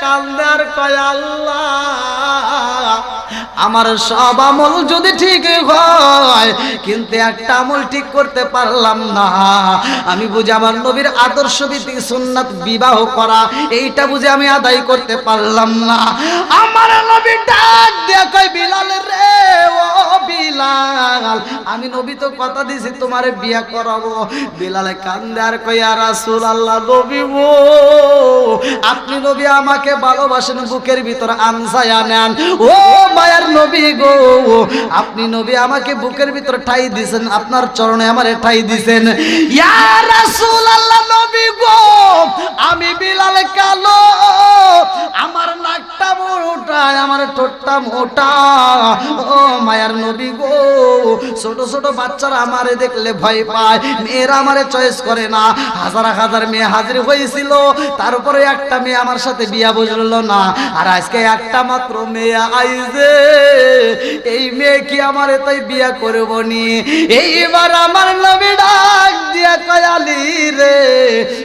কান্দে আর কয় আল্লাহ আমার সব আমল যদি ঠিক হয় কিন্তু একটা আমল ঠিক করতে পারলাম না। আমি বুঝি আমার নবীর আদর্শ ভিত্তিক সুন্নাত বিবাহ করা এইটা বুঝি আমি আদায় করতে পারলাম না। আমার নবী ডাক দিয়ে কয় বিলাল রে ও বিলাল আমি নবী তো কথা দিছি তোমারে বিয়ে করাবো। বিলাল কান্দে আর কয় ইয়া রাসূলুল্লাহ নবী গো আপনি নবী আমাকে ভালোবাসেন বুকের ভিতর আনসায়া নেন। ও মায়ার নবী গো আপনি নবী আমাকে বুকের ভিতর ঠাই দিবেন আপনার চরণে আমারে ঠাই দিবেন। ইয়া রাসূলুল্লাহ নবী গো আমি বিলাল কালো আমার নাকটা মোটা আমার ঠোঁটটা মোটা। ও মায়ার নবী গো ছোট ছোট বাচ্চারা আমারে দেখলে ভয় পায় মেয়েরা আমারে চয়েস করে না। হাজার হাজার মেয়ে হাজির হয়েছিল তারপরে একটা মেয়ে আমার সাথে বিয়া বসলো না। আর আজকে একটা মাত্র মেয়ে আইছে এই মেয়ে কি আমারে তাই বিয়া করব নি। এইবার আমার নবী ডাক দিয়া কয় আলী রে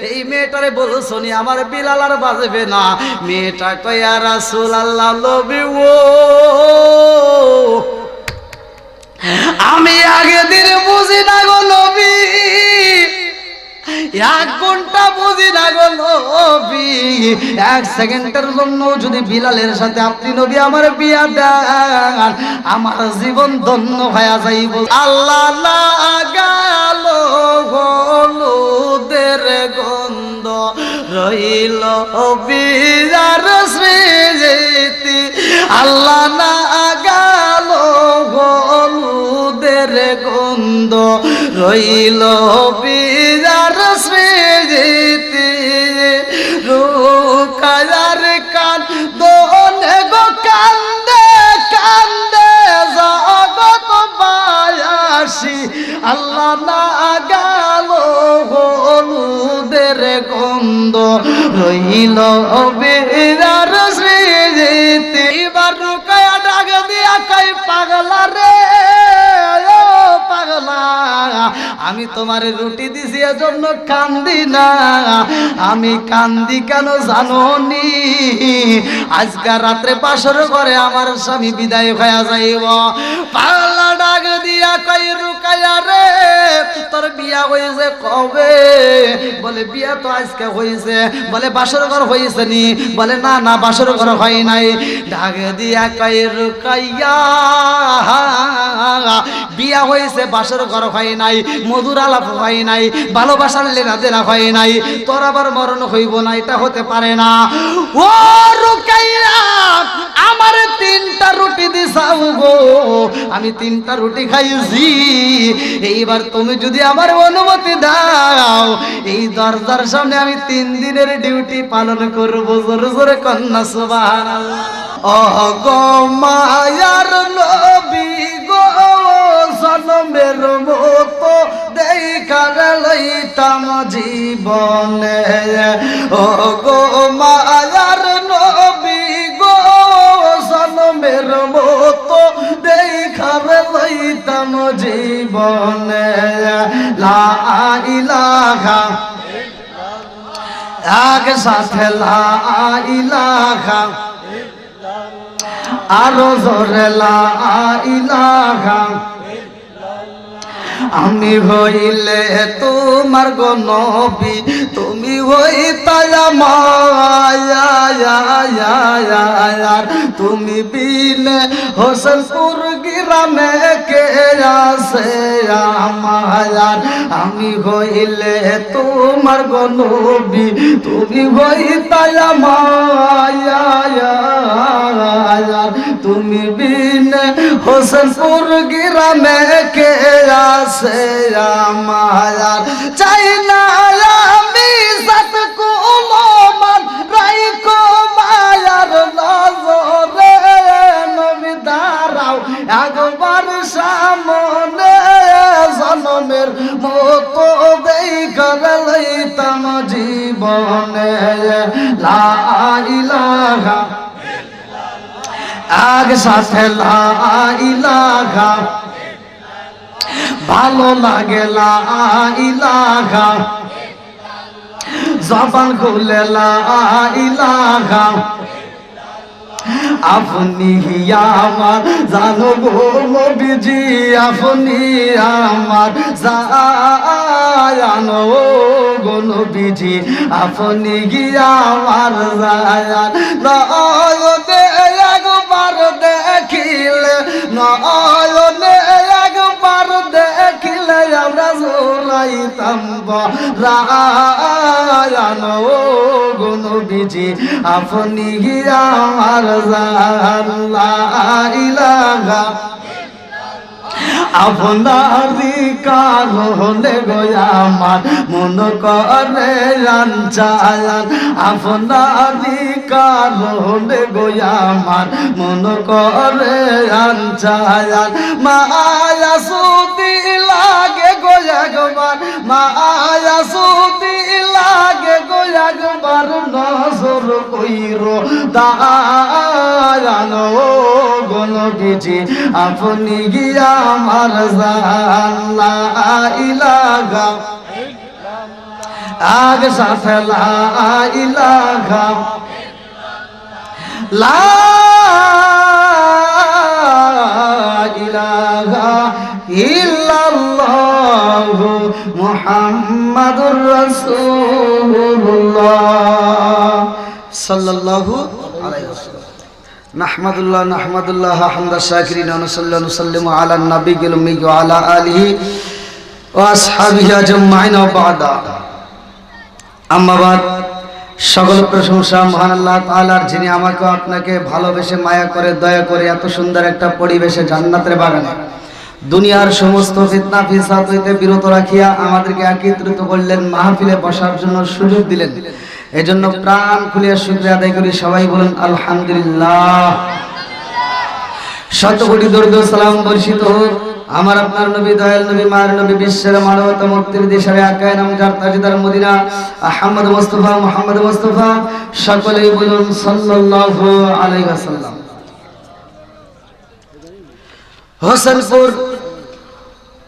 এই মেয়েটারে বলছো নি আমার বিলাল আর বাজবে না। মেয়েটা কয় ইয়া রাসূলুল্লাহ নবী ও আমি আগে দিন বুঝি না গো নবী এক ঘন্টা বুঝি না গো নবী এক সেকেন্ডের জন্য যদি বিলালের সাথে আপনি নবী আমার বিয়া দেন আমার জীবন ধন্য হয়ে যাইব। আল্লাহ লাগাল হলুদের গন্ধ রইল বিয়ার স্মৃতি আল্লাহ লাগাল হলুদের গন্ধ রইল বিয়ার স্মৃতি রুকায়ার কান দোনে গো কান্দে কান্দে জগৎ বায়াসি আল্লাহ না গাল হলুদের গন্ধ রইল বিয়ার স্মৃতি। এবার রুকায়া ডাক দিয়া কই পাগলা রে ও পাগলা আমি তোমারে রুটি দিছি এজন্য কান্দি না। আমি কান্দি কেন জানো নি আজকে রাত্রে বাসর ঘরে আমার স্বামী বিদায় হয়ে যাইব। পাগলা ডাক দিয়া কই রুকায়া রে তোর বিয়া হয়েছে কবে? বলে বিয়া তো আজকে হয়েছে। বলে বাসর ঘর হয়েছে নি? বলে না না বাসর ঘর হয় নাই। ডাক দিয়া কই রুকাইয়া বিয়া হয়েছে বাসর ঘর হয় নাই মধুর আলাপ হয় নাই ভালোবাসার লেনা দেনা হয় নাই তোর আবার মরণ হইব না এটা হতে পারে না। ও রুকাইয়া আমার তিনটা রুটি দিছাও গো আমি তিনটা রুটি খাইছি। এইবার তুমি যদি আমার অনুমতি দাও এই দরজার সামনে আমি 3 দিনের ডিউটি পালন করব। জোরে জোরে কন্যা সুবহানাল্লাহ। ও গো মায়ার নবী গো জনমের মতো দেখার লইতাম জীবনে। ও গো মায়ার নবী গো জনমের মতো দেখার লইতাম জীবনে। লা ইলাহা এক সাথে লা ইলাহা আরো জোরে লা ইলাহা আমি হইলে তোমার গো নবী তুমি হইতাই আমার তুমি বিনে হোসেনপুর গ্রামে কে আছে আমার। আমি হইলে তোমার গো নবী তুমি হইতাই আমার তুমি বিনে হোসেনপুর গ্রামে কে আছে আমার। চাই না আমি সাত কুলমান রাইকো মায়ার নজরে নবী দাঁড়াও একবার সামনে জনমের মতো দেখার লইতাম জীবনে। লা ইলাহা এক সাথে লা ইলাহা ভালো লাগে লা ইলাহা জবান খুলে লা ইলাহা আপনি আমার জানো গো নবীজি, আপনি আমার জানো গো নবীজি, আপনি আমার জায়ান নয়নে একবার দেখিলে, নয়নে একবার দেখিলে আমরা জোড়াইতাম রায়ান গো নবীজি, আপনি আমার জান লা ইলাহা আপনারি কারণে গো আমার মন করে আনচায়ান, আপনারি কারণে গো আমার মন করে আনচায়ান। মায়া সুতি লাগে গো একবার, মায়া সুতি লাগে গো একবার নজর কইরো দায়ান গো নবীজি, আপনি গিয়া আমার জান লা ইলাহা আগে সাথে লা ইলাহা লা ইলাহা ইল্লাল্লাহ মুহাম্মাদুর রাসূলুল্লাহ সাল্লাল্লাহু আলাইহি ওয়াসাল্লাম। নাহমাদুল্লাহ হামদা শাকিরিন ওয়া নুসাল্লিমু আলা নবিয়িল উম্মি ওয়া আলা আলিহি ওয়া আসহাবিহি আজমাইন ওয়া বা'দা। আম্মা বাদ, সকল প্রশংসা মহান আল্লাহ তাআলার, যিনি আমাকে আপনাকে ভালোবেসে মায়া করে দয়া করে এত সুন্দর একটা পরিবেশে জান্নাতের বাগানে দুনিয়ার সমস্ত ফিতনা ফিসাদ হইতে বিরত রাখিয়া আমাদেরকে একত্রিত করলেন, মাহফিলে বসার জন্য সুযোগ দিলেন। এজন্য প্রাণ খুলিয়া শুকরিয়া আদায় করি। সবাই বলেন আলহামদুলিল্লাহ। শত কোটি দরুদ ও সালাম বর্ষিত হোক আমার আপনার নবী, দয়াল নবী, মায়ের নবী, বিশ্বের মানবতা মুক্তির দেশের আকায় নাম যার তাজদার মদিনা আহমদ মুস্তাফা, সকলেই বলুন সাল্লাল্লাহু আলাইহি ওয়াসাল্লাম। হোসেনপুর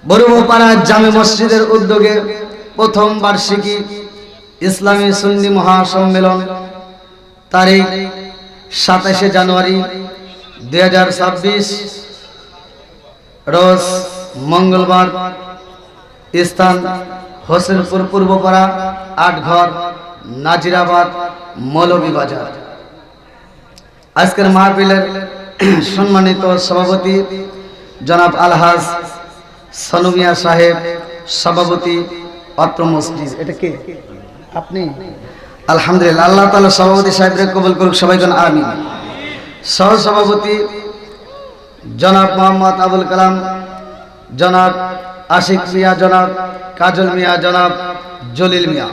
বড়ুপাড়া জামে মসজিদের উদ্যোগে প্রথম বার্ষিকী ইসলামী সুন্নি মহাসম্মেলন তারিখ 27 জানুয়ারি 2026 রোজ মঙ্গলবার, স্থান হোসেনপুর পূর্বপাড়া 8 ঘর, নাজিরাবাদ, মৌলভীবাজার। আজকের মাহফিলের সম্মানিত সভাপতি জনাব আলহাজ সানু মিয়া সাহেব, সভাপতি অত্র মসজিদ। এটা কে? আপনি? আলহামদুলিল্লাহ, আল্লাহ তাআলা সভাপতি সাহেবকে কবুল করুক, সবাই বলেন আমিন। সহ সভাপতি জনাব মোহাম্মদ আবুল কালাম, জনাব আশিক মিয়া, জনাব কাজল মিয়া, জনাব জলিল মিয়া।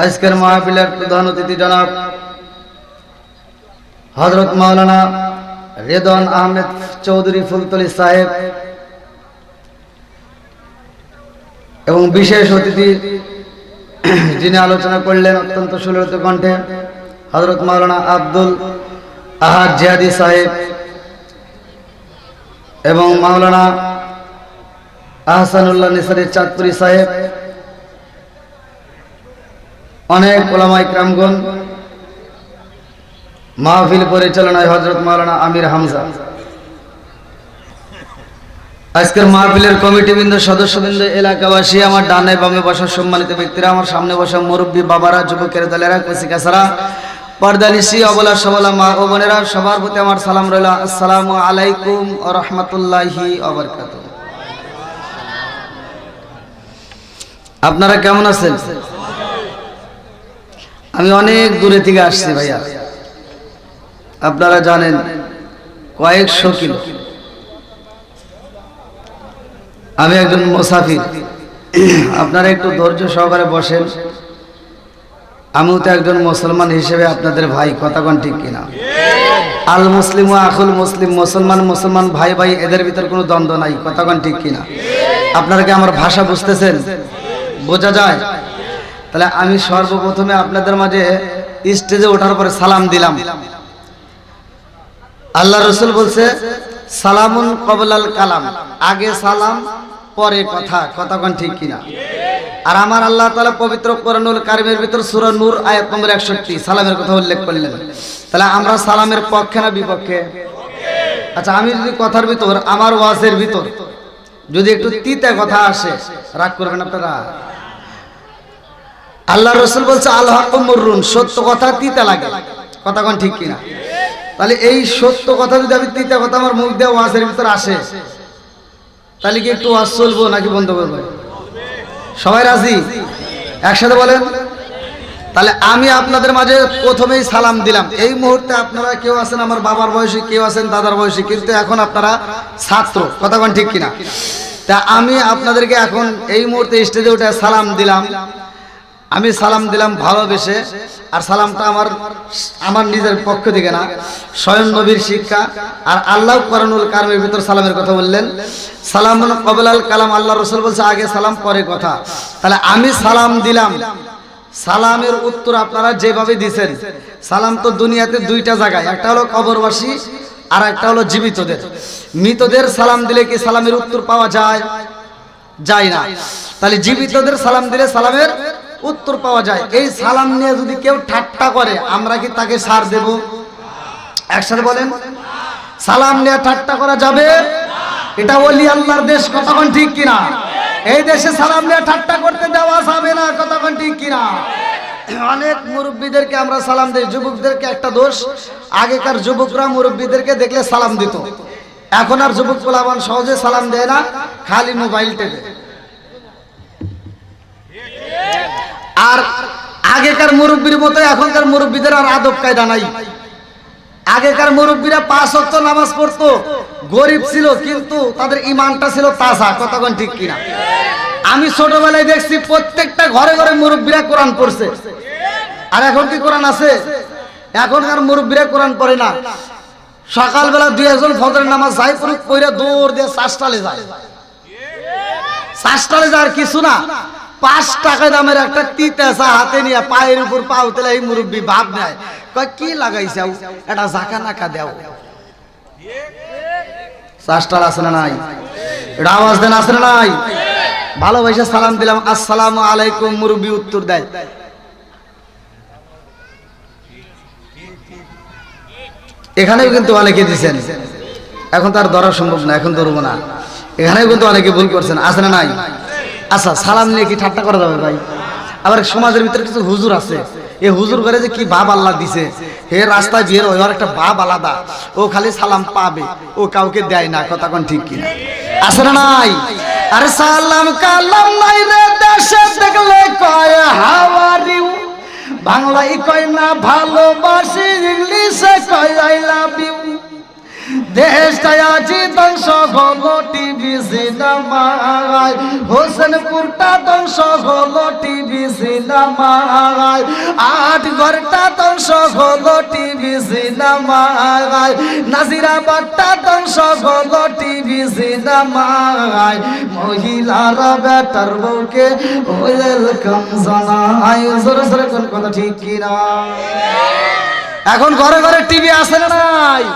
আজকের মাহফিলের প্রধান অতিথি জনাব হযরত মাওলানা রেদওয়ান আহমেদ চৌধুরী ফুলতলি সাহেব এবং বিশেষ অতিথি যিনি আলোচনা করলেন অত্যন্ত সুললিত কণ্ঠে হযরত মাওলানা আব্দুল আহাদ জিহাদি সাহেব এবং মাওলানা আহসানুল্লাহ নিসারী চাঁদপুরি সাহেব, অনেক ওলামায়ে কেরামগণ, মাহফিল পরিচালনায় হযরত মাওলানা আমির হামজা। আজকের মাহফিলের কমিটিবৃন্দ, সদস্যবৃন্দ, এলাকাবাসী, আমার ডানে বামে বসা সম্মানিত ব্যক্তিরা, আমার সামনে বসা মুরব্বী বাবারা, যুবকের দলেরা, কচিকাছারা, পর্দানিশি, অবলা সবলা মা ও বোনেরা, সবার প্রতি আমার সালাম রইল। আসসালামু আলাইকুম ওয়া রাহমাতুল্লাহি ওয়া বারাকাতুহু। আপনারা কেমন আছেন? আমি অনেক দূরে থেকে আসছি ভাইয়া, আপনারা জানেন কয়েকশো কিলো। আমি একজন মুসাফির, আপনারা একটু ধৈর্য সহকারে বসেন। আমিও তো একজন মুসলমান হিসেবে আপনাদের ভাই, কথা কোন ঠিক কিনা? আল মুসলিম ও আখুল মুসলিম, মুসলমান ভাই ভাই, এদের ভিতর কোনো দ্বন্দ্ব নাই, কথা কোন ঠিক কিনা? আপনারা কি আমার ভাষা বুঝতেছেন? বোঝা যায়? তাহলে আমি সর্বপ্রথমে আপনাদের মাঝে স্টেজে ওঠার পরে সালাম দিলাম। আল্লাহ রসুল বলছে সালামুন কবলাল কালাম, আগে সালাম পরে কথা, কথা কোন ঠিক কিনা? আর আমার আল্লাহ তাআলা পবিত্র কোরআনুল কারীমের ভিতর সূরা নূর আয়াত নম্বর 61 সালামের কথা উল্লেখ করলেন। তাহলে আমরা সালামের পক্ষে না বিপক্ষে? আচ্ছা, আমি যদি কথার ভিতর, আমার ওয়াজের ভিতর যদি একটু তিতা কথা আসে, রাগ করবেন আপনারা? আল্লাহ রাসূল বলছে আল হাক্কু মুররুন, সত্য কথা তিতা লাগে, কথা কোন ঠিক কিনা? তাহলে এই সত্য কথা যদি আমি তিতা কথা আমার মুখ দিয়ে ওয়াজের ভিতর আসে, তাহলে কি একটু ওয়াজ চলবো নাকি বন্ধ করবো? সবাই রাজি? একসাথে বলেন। তাহলে আমি আপনাদের মাঝে প্রথমেই সালাম দিলাম। এই মুহূর্তে আপনারা কেউ আছেন আমার বাবার বয়সী, কেউ আছেন দাদার বয়সী, কিন্তু এখন আপনারা ছাত্র, কথা কোন ঠিক কিনা? তা আমি আপনাদেরকে এখন এই মুহূর্তে স্টেজে উঠে সালাম দিলাম। আমি সালাম দিলাম ভালোবেসে, আর সালামটা আমার নিজের পক্ষ থেকে না, স্বয়ং নবীর শিক্ষা। আর আল্লাহ কোরআনুল কারীমের ভিতর সালামের কথা বললেন, সালামুন ক্বাবলাল কালাম। আল্লাহ রাসূল বলছে আগে সালাম পরে কথা। তাহলে আমি সালাম দিলাম, সালামের উত্তর আপনারা যেভাবে দিয়েছেন। সালাম তো দুনিয়াতে দুইটা জায়গায়, একটা হলো কবরবাসী আর একটা হলো জীবিতদের। মৃতদের সালাম দিলে কি সালামের উত্তর পাওয়া যায়? যায় না। তাহলে জীবিতদের সালাম দিলে সালামের উত্তর পাওয়া যায়। এই সালাম নিয়ে যদি কেউ ঠাট্টা করে, আমরা কি তাকে ছাড় দেব? একসাথে বলেন। সালাম নিয়ে ঠাট্টা করা যাবে? এটা ওলি আল্লাহর দেশ, কথা কোন ঠিক কিনা? এই দেশে সালাম নিয়ে ঠাট্টা করতে দেওয়া যাবে না, কথা কোন ঠিক কিনা? অনেক মুরব্বীদেরকে আমরা সালাম দেই। যুবকদেরকে একটা দোষ, আগেকার যুবকরা মুরব্বীদেরকে দেখলে সালাম দিত, এখন আর যুবক পোলাপান সহজে সালাম দেয় না, খালি মোবাইল টেপে। আর আগেকার মুরব্বীর মতো এখনকার মুরব্বীদের আর আদব কায়দা নাই। আগেকার মুরব্বীরা 5 ওয়াক্ত নামাজ পড়তো, গরিব ছিল কিন্তু তাদের ঈমানটা ছিল তাজা, কথা কোন ঠিক কিনা? আমি ছোটবেলায় দেখছি প্রত্যেকটা ঘরে ঘরে মুরব্বীরা কোরআন পড়ছে। আর এখন কি কোরআন আছে? এখনকার মুরব্বীরা কোরআন পড়ে না। সকালবেলা 2-1 জন ফজরের নামাজ যাই পড়ে দৌড় দিয়ে চাষটালে যায়, চাষটালে যায়, আর কিছু না। 5 টাকা দামের একটা তিতা চা হাতে নিয়ে পায়ের উপর পা উঠলে এই মুরব্বী ভাব নেয়, কয় কি লাগাইছে, এটা জাকা নাকা দেও। চাষটাল আছে না নাই? এটা আওয়াজ দেন, আছে না নাই? ভালোবাসা সালাম দিলাম, আসসালামু আলাইকুম, মুরব্বী উত্তর দেয়। এখানেও কিন্তু অনেকে দিচ্ছেন, এখন তার ধরা সম্ভব না, এখন ধরবো না। এখানেও কিন্তু অনেকে ভুল করছেন, আছে না নাই? আচ্ছা, সালাম নিয়ে কি ঠাট্টা করা যাবে ভাই? আবার সমাজের ভিতরে কিছু হুজুর আছে, এই হুজুর করে যে কি ভাব আল্লাহ দিছে, হে রাস্তায় বের হয়, ওর একটা ভাব আলাদা, ও খালি সালাম পাবে, ও কাউকে দেয় না, কথা কোন ঠিক কিনা? আছে না নাই? আরে সালাম কালাম নাই রে দেশে, দেখলে কয় হাউ আর ইউ, বাংলায় কয় না ভালোবাসি, ইংলিশে কয় আই লাভ ইউ। দেশটায় আজি ধ্বংস হলো টিভি সিনেমায়, হোসেনপুরটা ধ্বংস হলো টিভি সিনেমায়, 8 ঘরটা ধ্বংস হলো টিভি সিনেমায়, নাজিরাবাদটা ধ্বংস হলো টিভি সিনেমায়। মহিলারা বেটার বউকে ওয়েলকাম জানায়, জোরে জোরে কোন কথা ঠিক কিনা? এখন ঘরে ঘরে টিভি আছে না নাই?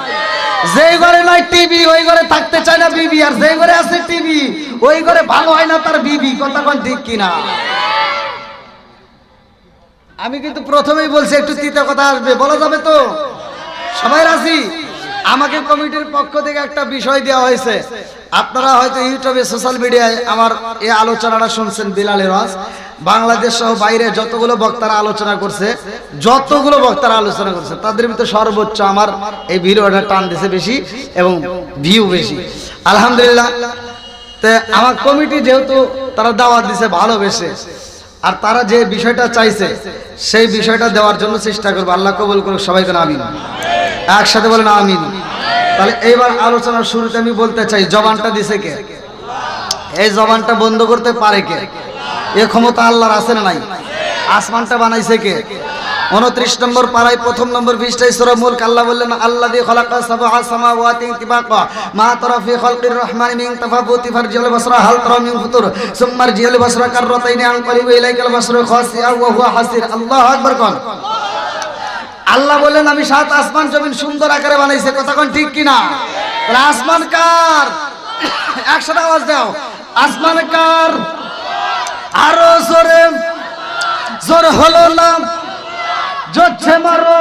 যেই ঘরে নাই টিভি ওই ঘরে থাকতে চায় না বিবি, আর যেই ঘরে আছে টিভি ওই ঘরে ভালো হয় না তার বিবি, কথা কোন ঠিক কিনা? আমি কিন্তু প্রথমেই বলছি একটু তিতা কথা আসবে, বলা যাবে তো? সবাই রাজি? আমাকে কমিটির পক্ষ থেকে একটা বিষয় দেওয়া হয়েছে, আপনারা হয়তো ইউটিউবে সোশ্যাল মিডিয়ায় আমার এই আলোচনাটা শুনছেন। বিলালের ওয়াজ বাংলাদেশ সহ বাইরে যতগুলো বক্তারা আলোচনা করছে, তাদের ভিতরে সর্বোচ্চ আমার এই ভিডিওটা টান দিয়েছে বেশি এবং ভিউ বেশি, আলহামদুলিল্লাহ। তো আমার কমিটি যেহেতু তারা দাওয়াত দিছে ভালোবেসে, আর তারা যে বিষয়টা চাইছে সেই বিষয়টা দেওয়ার জন্য চেষ্টা করবো, আল্লাহ কবুল করুক। সবাই কেন আমিন, একসাথে বলেন আমিন। তাহলে এইবার আলোচনার শুরুতে আমি বলতে চাই, জবানটা দিছে কে? এই জবানটা বন্ধ করতে পারে কে? এ ক্ষমতা আল্লাহর আছে না নাই? আসমানটা বানাইছে কে? 29 নম্বর পারায় 1 নম্বর পৃষ্ঠায় সূরা মুলক আল্লাহ বললেন, আল্লাযী খালাকা সাবআ সামাওয়াতি তিবাকা মা তারা ফি খালকির রহমানি মিন তাফাবুতি ফারজিল বাসরা হাল তারা মিন ফুতুর সুম্মা রজিল বাসরা কাররাতাইনি আনকালিবু ইলাইকাল বাসরু খাসিআ ওয়া হুয়া হাসির। আল্লাহু আকবার কোন। আল্লাহ বললেন আমি 7 আসমান জমিন সুন্দর আকারে বানাইছে, কথা কোন ঠিক কিনা? তাহলে আসমান কার? একসাথে আওয়াজ দাও, আসমান কার? আরো জোরে, জোর হলো না, জোরছে মারো।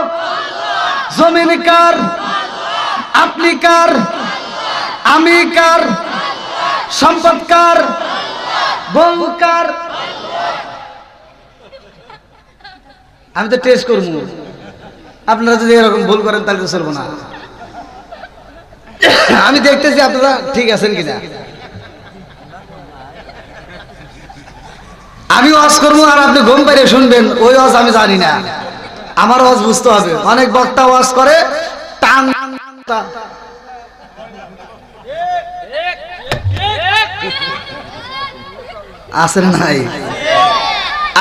জমিন কার? আপনি কার? আমি কার? সম্পদ কার? বউ কার? আমি তো টেস্ট করবো, আপনারা যদি এরকম ভুল করেন তাহলে তো চলবো না। আমি দেখতেছি আপনারা ঠিক আছেন কিনা। আমি ওয়াজ করবো আর আপনি ঘুম পাইরে শুনবেন, ওই ওয়াজ আমি জানি না। আমার ওয়াজ বুঝতে হবে। অনেক বক্তা ওয়াজ করে টান, আসেন নাই।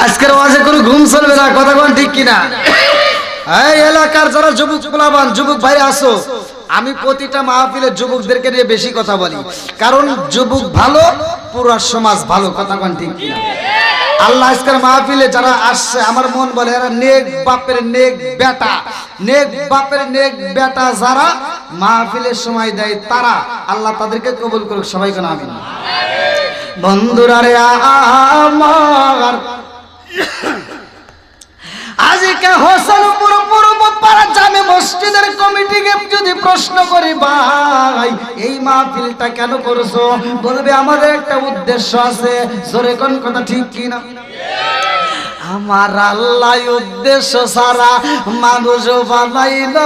আজকের ওয়াজে কোনো ঘুম চলবে না, কথা কোন ঠিক কিনা? এই এলাকার যারা যুবক পোলাবান, যুবক ভাই আসো, আমি প্রতিটা মাহফিলে যুবকদেরকে নিয়ে বেশি কথা বলি, কারণ যুবক ভালো, পুরো সমাজ ভালো, কথা কোন ঠিক কিনা? আল্লাহ আজকের মাহফিলে যারা আসছে, আমার মন বলে এরা নেক বাপের নেক বেটা, নেক বাপের নেক বেটা যারা মাহফিলের সময় দেয়, তারা আল্লাহ তাদেরকে কবুল করুক, সবাই কোন আমিন। বন্ধুরা রে আমার, আজকে হোসেনপুর পূর্ব পাড়া জামে মসজিদের কমিটিকে যদি প্রশ্ন করি, ভাই এই মাহফিলটা কেন করছো, বলবে আমাদের একটা উদ্দেশ্য আছে। জোরে কোন কথা ঠিক কিনা? আমার আল্লাহ উদ্দেশ্য ছাড়া মানুষ বানাইল।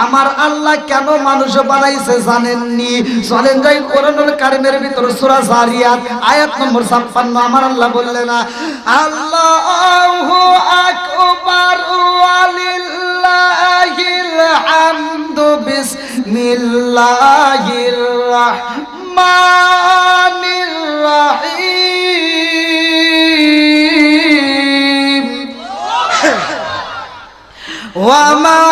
আমার আল্লাহ কেন মানুষ বানাইছে জানেননি? চলেন যাই কোরআনুল কারীমের ভিতর সূরা জারিয়াত আয়াত নম্বর 56। আমার আল্লাহ বললেন না, আল্লাহু আকবার ওয়ালিল্লাহিল হামদু বিসমিল্লাহির রাহমানির রাহিম ওয়া মা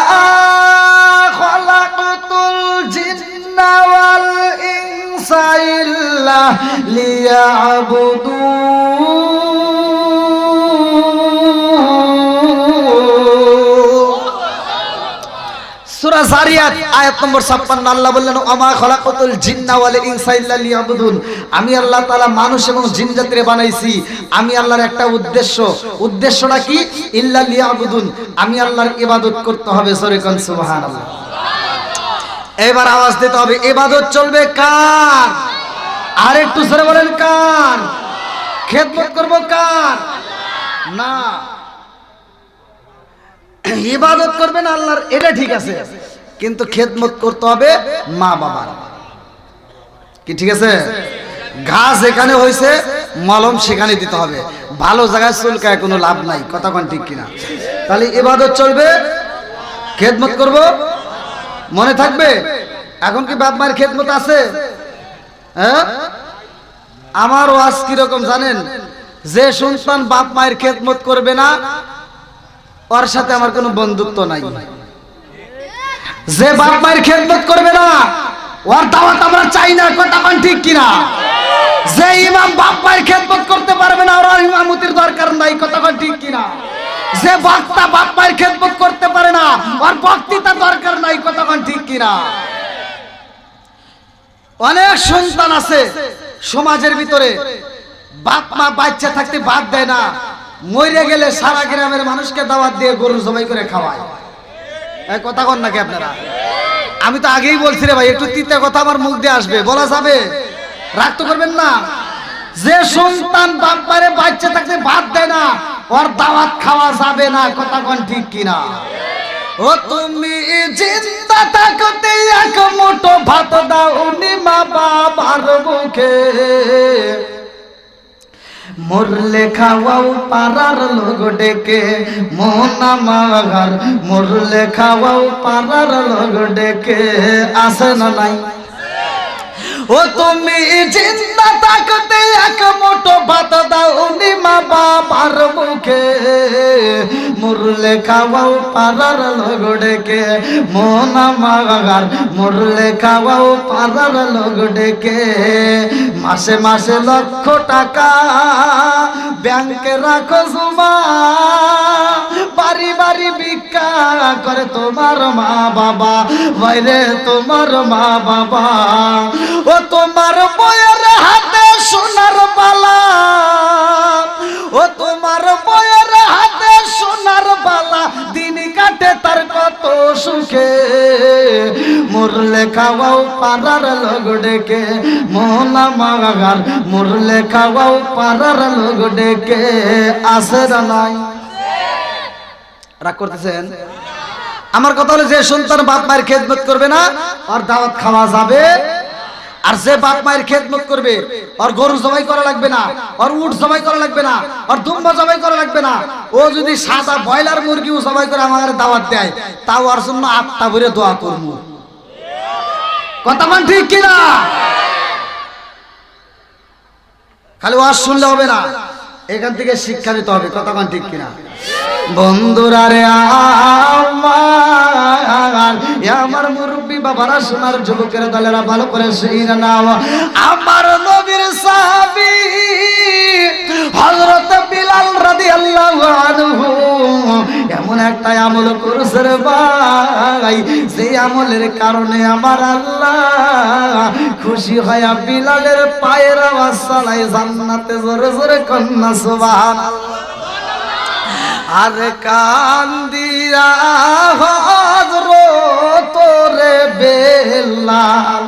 খালাকতুল জিন্না ওয়াল ইনসা ইল্লা লিয়াবুদুন। সূরা জারিয়াত আয়াত নম্বর 56। আল্লাহ বললেন, ওমা খালাকাতুল জিন্না ওয়াল ইনসা ইল্লা লিয়াবুদুন। আমি আল্লাহ তাআলা মানুষ এবং জিন জাতিরে বানাইছি, আমি আল্লাহর একটা উদ্দেশ্য। উদ্দেশ্যটা কি? ইল্লা লিয়াবুদুন, আমি আল্লাহর ইবাদত করতে হবে। জোরে কোন সুবহানাল্লাহ। এবার আওয়াজ দিতে হবে, ইবাদত চলবে কার? আর একটু জোরে বলেন কার? খেদমত করব কার? না, ইবাদত করবেন আল্লাহর, এটা ঠিক আছে, কিন্তু খেদমত করতে হবে মা বাবার। কি ঠিক আছে? ঘাস যেখানে হয়েছে মলম সেখানে দিতে হবে, ভালো জায়গায় চুলকায় কোনো লাভ নাই, কথা কোন ঠিক কিনা? তাহলে ইবাদত চলবে, খেদমত করব, মনে থাকবে। এখন কি বাপ মায়ের খেদমত আছে? হ্যাঁ, আমার ওয়াজ কিরকম জানেন? যে সন্তান বাপ মায়ের খেদমত করবে না, ওর সাথে আমার কোনো বন্ধুত্ব নাই। যে বাপ মায়ের খেদমত করবে না, ওর দাওয়াত আমরা চাই না, কথা কোন ঠিক কিনা? যে ইমাম বাপ মায়ের খেদমত করতে পারবে না, ওর ইমামতির দরকার নাই, কথা কোন ঠিক কিনা? যে বক্তা বাপ মায়ের খেদমত করতে পারে না, ওর বক্তৃতার দরকার নাই, কথা কোন ঠিক কিনা? অনেক সন্তান আছে সমাজের ভিতরে, বাপ মা বাচ্চা থাকতে বাদ দেয় না, মরে গেলে সারা গ্রামের মানুষকে দাওয়াত দিয়ে গরু জবাই করে খাওয়ায়। এই কথা কন নাকি আপনারা? আমি তো আগেই বলছি রে ভাই, একটু তিতা কথা আমার মুখ দিয়ে আসবে, বলা যাবে, রাগ তো করবেন না। যে সন্তান বাপ মারে বাচ্চা থাকতে বাদ দেয় না, ওর দাওয়াত খাওয়া যাবে না, কথা কন ঠিক কিনা? ও তুমি জিন্দা থাকতে এক মুঠো ভাত দাও নি মা বাবার মুখে, মরলে খাওয়াও পাড়ার লোক ডেকে, মোহনা মাগার মরলে খাওয়াও পাড়ার লোক ডেকে, আসে না নাই? ও তুমি জিন্দা থাকতে এক মুঠো ভাত দাও নি মা বাবার মুখে, মরলে খাওয়াও পাড়ার লোক ডেকে, মোহনা মাগার মরলে খাওয়াও পাড়ার লোক ডেকে, মাসে মাসে লক্ষ টাকা ব্যাংকে রাখো জমা, বাড়ি বাড়ি ভিক্ষা করে তোমার মা বাবা, বাইরে তোমার মা বাবা। ও তোমার বইয়ের হাতে সোনার বালা, ও তোমার বউয়ের হাতে সোনার বালা, দিন কাটে তার কত সুখে। মরলে খাওয়াও পাড়ার লোক ডেকে, মোহনা মাগার মরলে খাওয়াও পাড়ার লোক ডেকে, আসে না নাই? রাগ করতেছেন? আমার কথা হলো, যে সন্তান বাপ মায়ের খেদমত করবে না আর দাওয়াত খাওয়া যাবে, আর যে বাপ মায়ের খেদমত করবে আর গরু জবাই করা লাগবে না, আর উট জবাই করা লাগবে না, আর দুম্বা জবাই করা লাগবে না। ও যদি সাদা ব্রয়লার মুরগিও জবাই করে আমাদের দাওয়াত দেয়, তাও আর জন্য আত্মা ভরে দোয়া করব। কথা মান ঠিক কিনা? খালি ওয়াজ শুনলে হবে না, এখান থেকে শিক্ষা নিতে হবে। কথা মান ঠিক কিনা? বন্ধুরা রে আমার মুরব্বী বাবারা, সোনার যুবকের দলেরা, ভালো করে শুনে নাও। আমার নবীর সাহাবী হযরত বিলাল রাদিয়াল্লাহু আনহু এমন একটা আমল করেছে রে ভাই, যে আমলের কারণে আমার আল্লাহ খুশি হয়ে বিলালের পায়ের আওয়াজ চালায় জান্নাতে। জোরে জোরে কন্যা সুবহানাল্লাহ। আর কান্দিয়া হযরত রে বেলাল,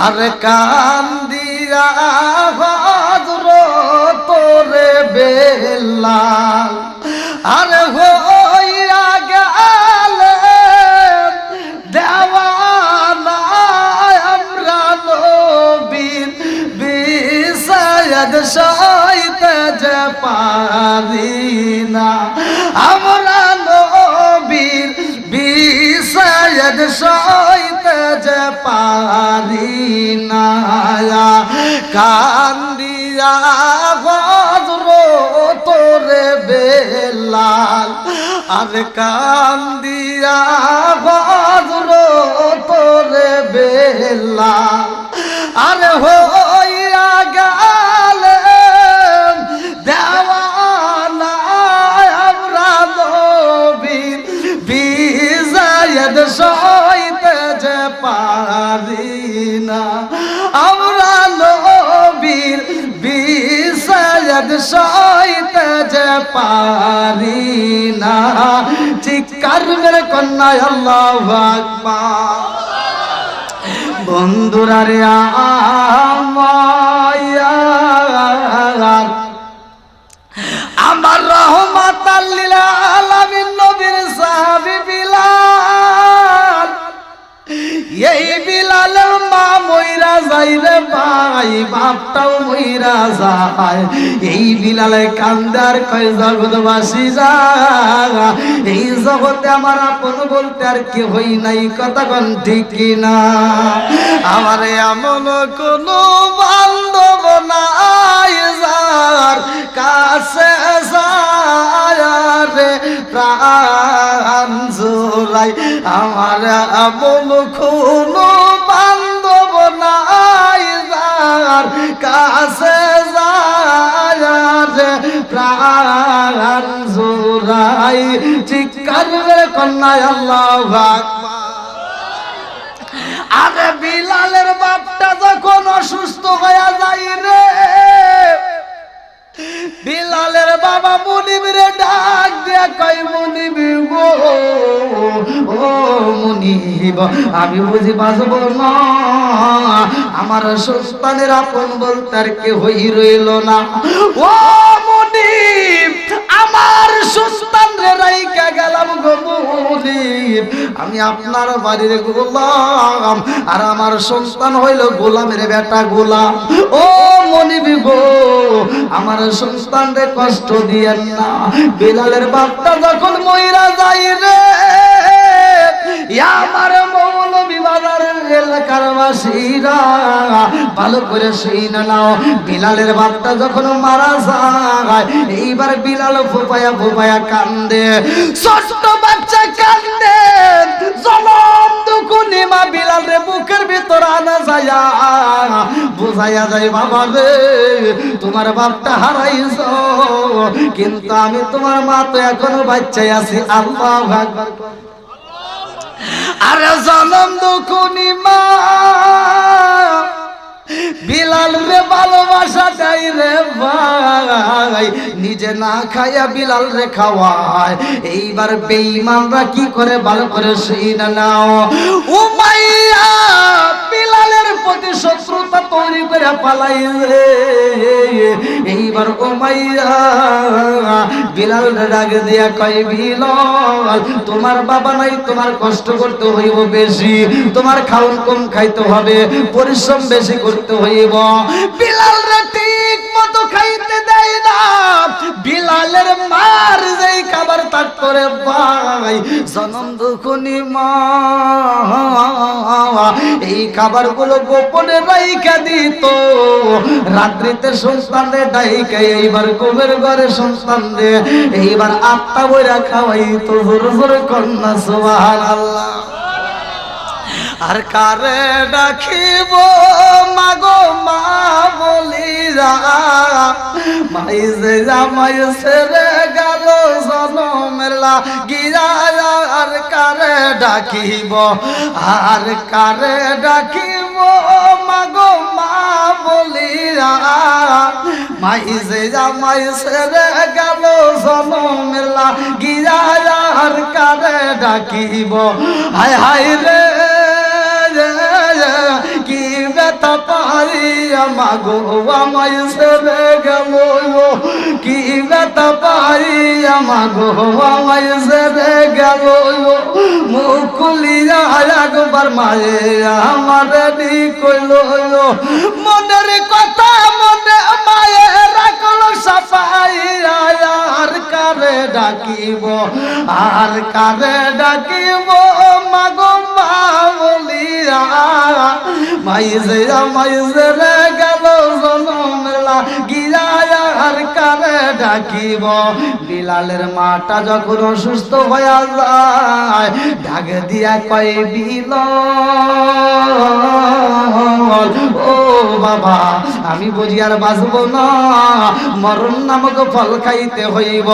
আর কান্দিয়া হযরত রে বেলাল, আরে হইয়া গেলেন দেওয়ানা আমরা নবীর বিষাদ সইতে যে পারি না, আমরা নবীর বিষাদ সইতে যে পারি না। কান্দিয়া হযরত রে বেলাল, আর কান্দিয়া হযরত রে বেলাল, আরে হইয়া গেলেন দেওয়ানা আমরা নবীর বিষাদ সইতে যে পারি না, আমরা নবীর বিষাদ সইতে যে পারি না। চিৎকার মেরে কন্যা আল্লাহু আকবার। বন্ধুরা রে আমার রহমাতাল লিল আলামিন নবীর সাহাবী বিলাল, এই বিলালের মা মইরা যায় রে ভাই, বাপটাও মইরা যায়। এই বিলালে কান্দার কয় জগৎবাসী যা, এই জগতে আমার আপন বলতে আর কি হই নাই। কথা কোন ঠিক কিনা? আমার এমন কোনো বান্ধব নাই যার কাছে যায় রে প্রাণ জোড়াই, আমার এমন কোনো বান্ধব নাই যার কাছে যায় রে প্রাণ জোড়াই। চিৎকার করে কন্যা আল্লাহু আকবার। আরে বিলালের বাপটা যখন অসুস্থ হয়ে যায় রে, বিলালের বাবা মুনিব রে ডাক দিয়া কয়, মুনিব গো, ও মুনিব, আমি বুঝি বাঁচব না, আমার সন্তানের আপন বলতে আর কেউই রইল না। ও মুনিব, আমার সন্তান রে রাইকা গেলাম গো মুনিব, আমি আপনার বাড়ির গোলাম, আর আমার সন্তান হইল গোলামের বেটা গোলাম। ও মুনিব গো, আমার সন্তান রে কষ্ট দিয়েন না। বিলালের বাপটা যখন মইরা যাই রে, আমার মৌলভী বাজারের এলাকার বাসীরা ভালো করে শুনে নাও, বিলালের বাপটা যখন মারা যায়, এইবার বিলাল ফোপায়া ফোপায়া কান্দে, ছোট্ট বাচ্চা কান্দে, জনম দুকুনি মা বিলাল রে বুকের ভিতর আনা যায়, বুঝাইয়া যায়, বাবা রে তোমার বাপটা হারাইছ, কিন্তু আমি তোমার মা তো এখনো বাচ্চাই আছি। আল্লাহু আকবার। আরে জনম দুকুনি মা বিলাল রে ভালোবাসা চাই রে ভাই, নিজে না খাইয়া বিলাল রে খাওয়ায়। এইবার বেঈমানরা কি করে ভালো করে শুইনা নাও। উমাইয়া বিলালের প্রতি শত্রুতা তৈরি করে পালাইছে। এইবার উমাইয়া বিলাল রে ডাক দিয়া কয়, বিলাল তোমার বাবা নাই, তোমার কষ্ট করতে হইব বেশি, তোমার খাওন কম খাইতে হবে, পরিশ্রম বেশি করতে হইব। বিলাল রে ঠিক মতো খাইতে দেয় না। বিলালের মার যেই খাবার তার করে ভাই জনম দুখুনি মা এই খাবারগুলো গোপনে রাইখা দিত। রাত্রিতে সন্তানদের ডাইকা এইবার ঘুমের ঘরে সন্তানদের এইবার আত্মা বইরা খাওয়াইতো। জোর জোর কন্যা সুবহানাল্লাহ। আর কারে ডাকিব মাগো মা বলিরা, মাই যে জামাই ছেড়ে গেল জনমের লাগিয়া। আর কারে ডাকিব, আর কারে ডাকিব মাগো মা বলিরা, মাই যে জামাই ছেড়ে গেল জনমের লাগিয়া। আর কারে ডাকিব, হায় হায় রে কি ব্যথা পাই আমাগো আমায় ছেড়ে গেল, কি ব্যথা পাই আমাগো আমায় ছেড়ে গেল। মুখ খুলিয়া একবার মায়ে আমার কইল, মনের কথা মনে মায়ে রাখল সাফাই। আর কারে ডাকিব, আর কারে ডাকিব মাগো মা বলিয়া, মাই যে আমায় ছেড়ে গেল জনমের লাগিয়া। আর কারে ডাকিব। বিলালের মাটা যখন অসুস্থ হয়ে যায় ডাক দিয়া কয়, বিলাল ও বাবা আমি বুঝি আর বাঁচব না, মরণ নামক ফল খাইতে হইব।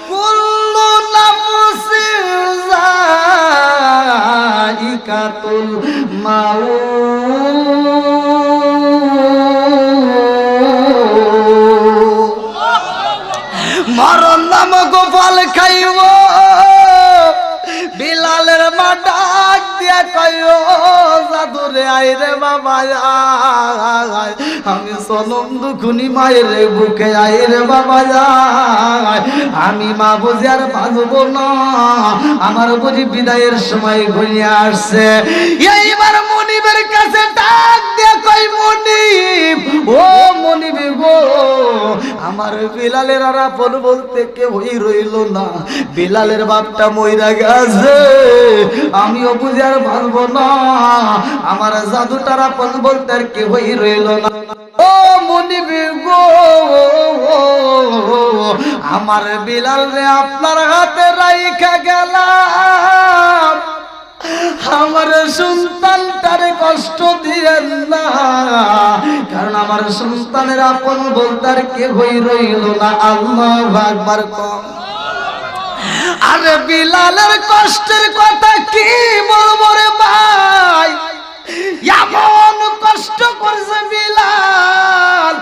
কুল্লু নাফসিন যায়িকাতুল মাউত, মরণ নামক ফল খাইব। বিলালের মা ডাক দিয়া কয়, জাদুরে আইরে বাবা আয়, আমি সনম দুখুনি মায়ের বুকে আইরে বাবা আয়। আমি মা বুঝি আর বাঁচব না, আমার বুঝি বিদায়ের সময় ঘনিয়ে আসছে। এইবার মনিবের কাছে ডাক দিয়া কয়, মনিব ও মনিব গো, আমার বিলালের আর আপন বলতে কেউই রইল না। বিলালের বাপটা মইরা গেছে, আমিও বুঝি আর ভাবব না, আমার জাদুটার আপন বলতে আর কেউই রইল না। ও মনিব গো, আমার বিলাল রে আপনার হাতে রাইখা গেলাম, আমার সন্তানটারে কষ্ট দিয়েন না, কারণ আমার সন্তানের আপন বলতে আর কেউই রইল না। আল্লাহু আকবার কম। আরে বিলালের কষ্টের কথা কি বলবো রে ভাই, এমন কষ্ট করছে বিলাল।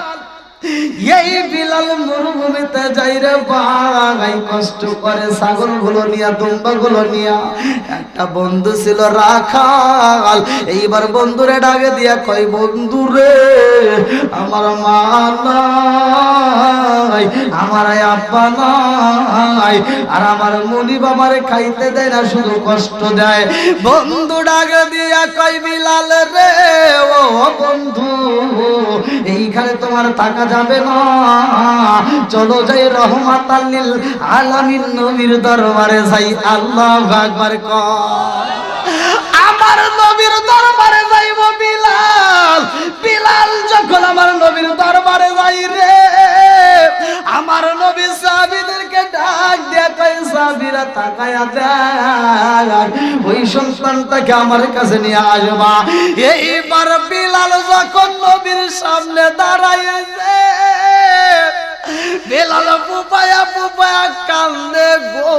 এই বিলাল মরুভূমিতে যাই রে ভাই, কষ্ট করে ছাগল গুলো নিয়া দুম্বা গুলো নিয়া। একটা বন্ধু ছিল রাখাল, এইবার বন্ধুরে ডাকে দিয়া কয়, বন্ধুরে আমার মা নাই, আমার আব্বা নাই, আর আমার মনি বাবারে খাইতে দেয় না, শুধু কষ্ট দেয়। বন্ধু ডাকে দিয়া কয়, বিলাল রে ও বন্ধু এইখানে তোমার থাকা যাবে না, চলো যাই রহমাতাল লিল আলামিন নবীর দরবারে যাই। আল্লাহু আকবার কর। আমার নবীর দরবারে যাইব বিলাল। বিলাল যখন আমার নবীর দরবারে যাই রে, আমার নবী সাহাবীদেরকে ডাক দিয়া কয়, সাহাবীরা তাকায়া দেখ, ওই সন্তানটাকে আমার কাছে নিয়ে আসবা। এইবার বিলাল যখন নবীর সামনে দাঁড়াইছে, বিলাল পুপায়া পুপায়া কান্দে গো।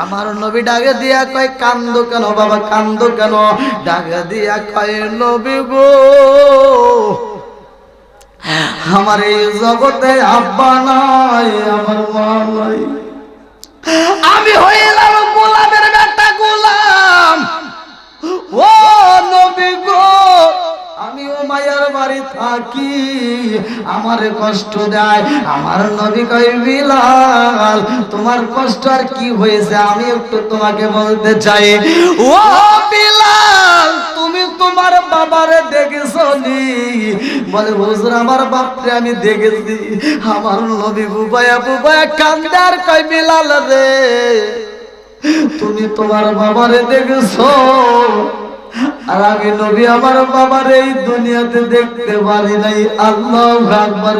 আমার নবী ডাকে দিয়া কয় কান্দো কেন বাবা, কান্দো কেন? ডাকে দিয়া কয় নবী গো, আমার এই জগতে আব্বা নাই, আমার মা নাই, আমি হইলাম গোলামের বেটা, গোলাম। ও নবী গো, আমি ও মায়ার বাড়ি থাকি, আমার কষ্ট দেয়। আমার নবী কয় বিলাল, তোমার কষ্ট আর কি হয়েছে আমি একটু তোমাকে বলতে চাই। ও বিলাল, তুমি তোমার বাবারে দেখেছো নি? বলে হুজুর আমার বাপরে আমি দেখেছি। আমার নবী বুবায়া বুবায়া কান্দে আর কয় বিলাল রে, তুমি তোমার বাবারে দেখেছো? আর আমি নবী আমার বাবার এই দুনিয়াতে দেখতে পারি নাই। আল্লাহু আকবার।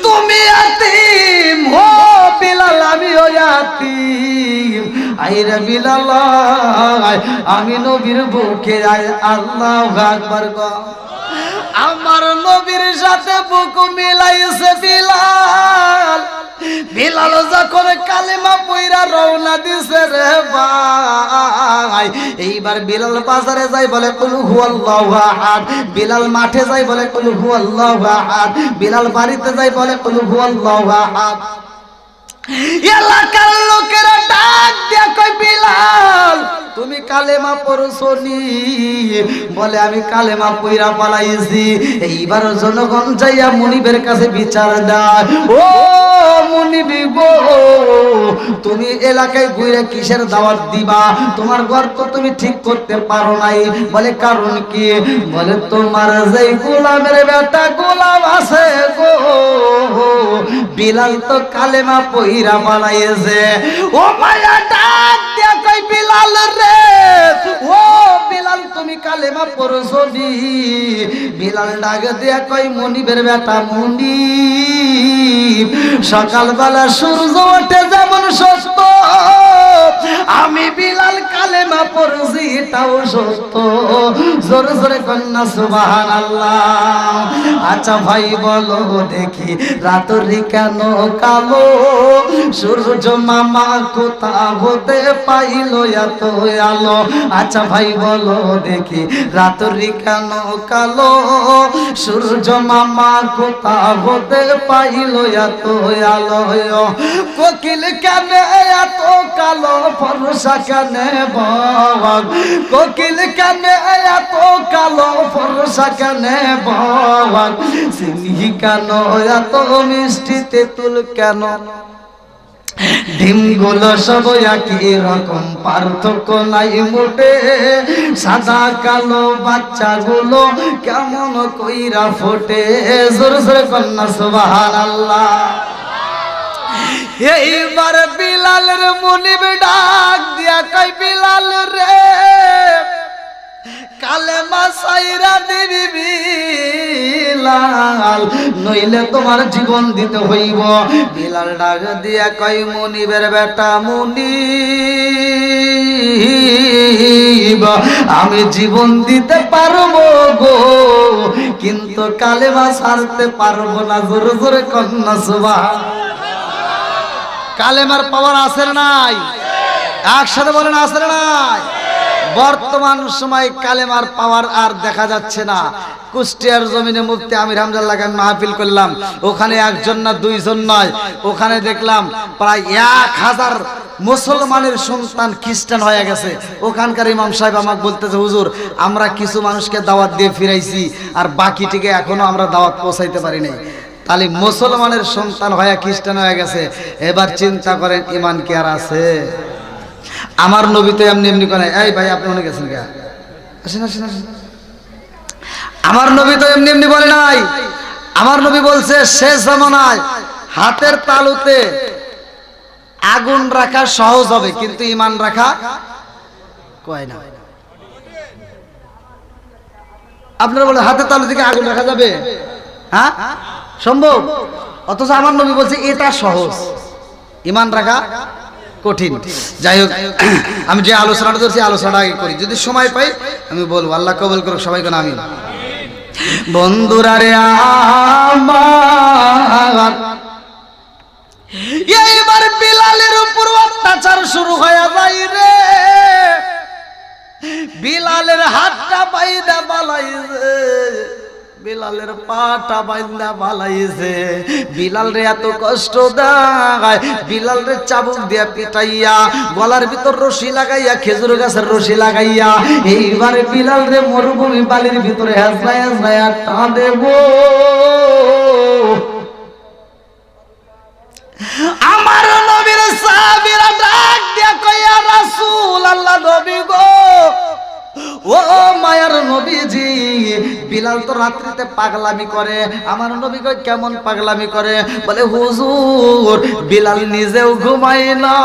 তুমি ইয়াতীম হো বিলাল, আমি ও ইয়াতীম। আইরে বিলাল, আমি নবীর বুকে আয়। আল্লাহু আকবার। আমার নবীর সাথে বুক মিলাইছে বিলাল। বিলাল যখন কালেমা পয়রা রওনা দিছে রে ভাই, এইবার বিলাল বাজারে যাই বলে কুল হুয়াল্লাহু আহাদ। বিলাল মাঠে যাই বলে কুল হুয়াল্লাহু আহাদ। বিলাল বাড়িতে যাই বলে কুল হুয়াল্লাহু আহাদ। এলাকার লোকেরা ডাক দিয়া কয় বিলাল, তুমি কালেমা পড়ছো নি? বলে আমি কালেমা পয়রা পালাইছি। এইবার জনগণ যাইয়া মুনিবের কাছে বিচার দেয়। ও মুনিব গো, তুমি এলাকায় ঘুরে কিসের দাওয়াত দিবা? তোমার ঘর তো তুমি ঠিক করতে পারো নাই। বলে কারণ কি? বলে তোমার যেই গোলামের বেটা গোলাম আছে গো, বিলাল তো কালেমা পয়রা পালাইছে। ও মায়া ডাক দিয়া কই বিলাল রে, ও বিলাল তুমি কালেমা পড়ছো নি? বিলাল ডাক দিয়া কই মুনিবের বেটা মুনিব, সকালবেলা সূর্য ওঠে যেমন সত্য, আমি বিলাল কালেমা পড়ছি এটাও সত্য। জোরে জোরে কন্যা সুবহানাল্লাহ। আচ্ছা ভাই বলো দেখি, রাত্রি কেন কালো? সূর্য মামা কোথা হতে পাইলো এত আলো? আচ্ছা ভাই বলো দেখি, রাত্রি কেন কালো? সূর্য মামা কোথা হতে পাইলো এত আলো? কোকিল কেন এত কালো, ফর্সা কেন বক? কোকিল কেন এত কালো, ফর্সা কেন বক? সিংহি কেন এত মিষ্টি, তেঁতুল কেন? ডিমগুলো সব একই রকম, পার্থক্য নাই মোটে। সাদা কালো বাচ্চাগুলো কেমন কইরা ফোটে। জোরে জোরে কন্যা সুবহানাল্লাহ। এইবার বিলালের মুনিব ডাক দিয়া কই বিলাল রে, কালেমা সাইরা দিবি বিলাল, নইলে তোমার জীবন দিতে হইব। বিলাল ডাক দিয়া কই মুনিবের বেটা মুনিব, আমি জীবন দিতে পারবো গো, কিন্তু কালেমা ছাড়তে পারবো না। জোরে জোরে কন্যা সুবহানাল্লাহ। কালেমার পাওয়ার আছে না নাই? একসাথে বলেন আছে না নাই? বর্তমান সময় কালেমার পাওয়ার আর দেখা যাচ্ছে না। কুষ্টিয়ার জমিনে মুফতি আমির হামজার লাগান মাহফিল করলাম, ওখানে একজন না দুইজন নয়, ওখানে দেখলাম প্রায় 1000 মুসলমানের সন্তান খ্রিস্টান হয়ে গেছে। ওখানকার ইমাম সাহেব আমাকে বলতেছে হুজুর আমরা কিছু মানুষকে দাওয়াত দিয়ে ফিরাইছি, আর বাকিটিকে এখনো আমরা দাওয়াত পৌঁছাইতে পারি নাই। তাহলে মুসলমানের সন্তান হয়ে খ্রিস্টান হয়ে গেছে। এবার চিন্তা করেন ইমান কি আর আছে? আমার নবী তো এমনি এমনি করে, এই ভাই আপনি অনেক গেছেন কে, আসেন আসেন আসেন। আমার নবী তো এমনি এমনি বলে নাই। আমার নবী বলছে শেষ জামানায় হাতের তালুতে আগুন রাখা সহজ হবে, কিন্তু ইমান রাখা কয় না। আপনারা বলে হাতের তালু থেকে আগুন রাখা যাবে? হ্যাঁ সম্ভব? অথচ আমার নবী বলছে এটা সহজ, ইমান রাখা কঠিন। যাই হোক, আমি যে আলোচনাটা করছি আলোচনাটা আগে করি, যদি সময় পাই আমি বলবো। আল্লাহ কবুল করুক সবাইকে আমিন। বন্ধুরা রে আমার, এইবার বিলালের উপর শুরু হয়ে যায় রে। বিলালের হাতটা বাইদা বালাইছে, বিলালের পাটা বাইন্দা বালাইছে। বিলাল রে এত কষ্ট দেয়, বিলাল রে চাবুক দিয়া পিটাইয়া, গলার ভিতর রশি লাগাইয়া, খেজুর গাছের রশি লাগাইয়া, এইবারে বিলাল রে মরুভূমি বালির ভিতরে হেঁচড়ায় হেঁচড়ায় টানে গো। আমার নবীর সাহাবীরা ডাক দিয়া কইয়া রাসূল আল্লাহ নবী গো, ও মায়ার নবীজি, বিলাল তো রাত্রিতে পাগলামি করে। আমার নবী কই কেমন পাগলামি করে? বলে হুজুর বিলাল নিজেও ঘুমায় না,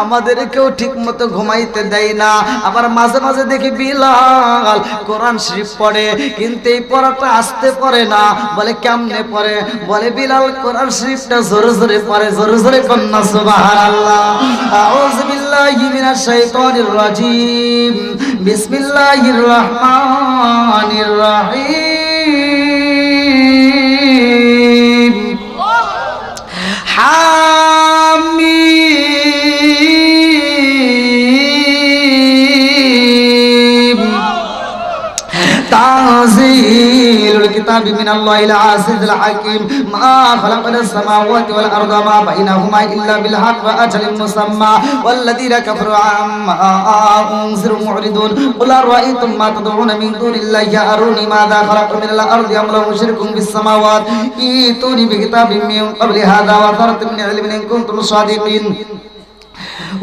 আমাদেরকেও ঠিক মতো ঘুমাইতে দেয় না। আবার মাঝে মাঝে দেখি বিলাল কোরআন শরীফ পড়ে, কিন্তু এই পড়াটা আসতে পড়ে না। বলে কেমনে পড়ে? বলে বিলাল কোরআন শরীফটা জোরে জোরে পড়ে, জোরে জোরে কন্যা সুবহানাল্লাহ। আউযু বিল্লাহি মিনাশ শাইতানির রাজিম, বিসমিল্লাহির রহমানির রহিম। হামিম তানজিলুল কিতাবি মিনাল্লাহিল আজিজিল হাকীম। মা খালাকানাস সামাওয়াতি ওয়াল আরদা মা বাইনাহুমা ইল্লা বিল হক ওয়া আজালিন মুসাম্মা ওয়াল্লাযীনা কাফারু আম্মা উনজিরু মুরিদুন। কুল আরাআইতুম মা তাদউনা মিন দুনিল্লাহি আরুনি মাযা খালাকা মিনাল আরদি আম লাহুম শিরকুন ফিস সামাওয়াতি ইতুনি বিকিতাবিম মিন ক্বাবলি হাযা ওয়া আসারাতিন মিন ইলমিন ইন কুনতুম সাদিকিন।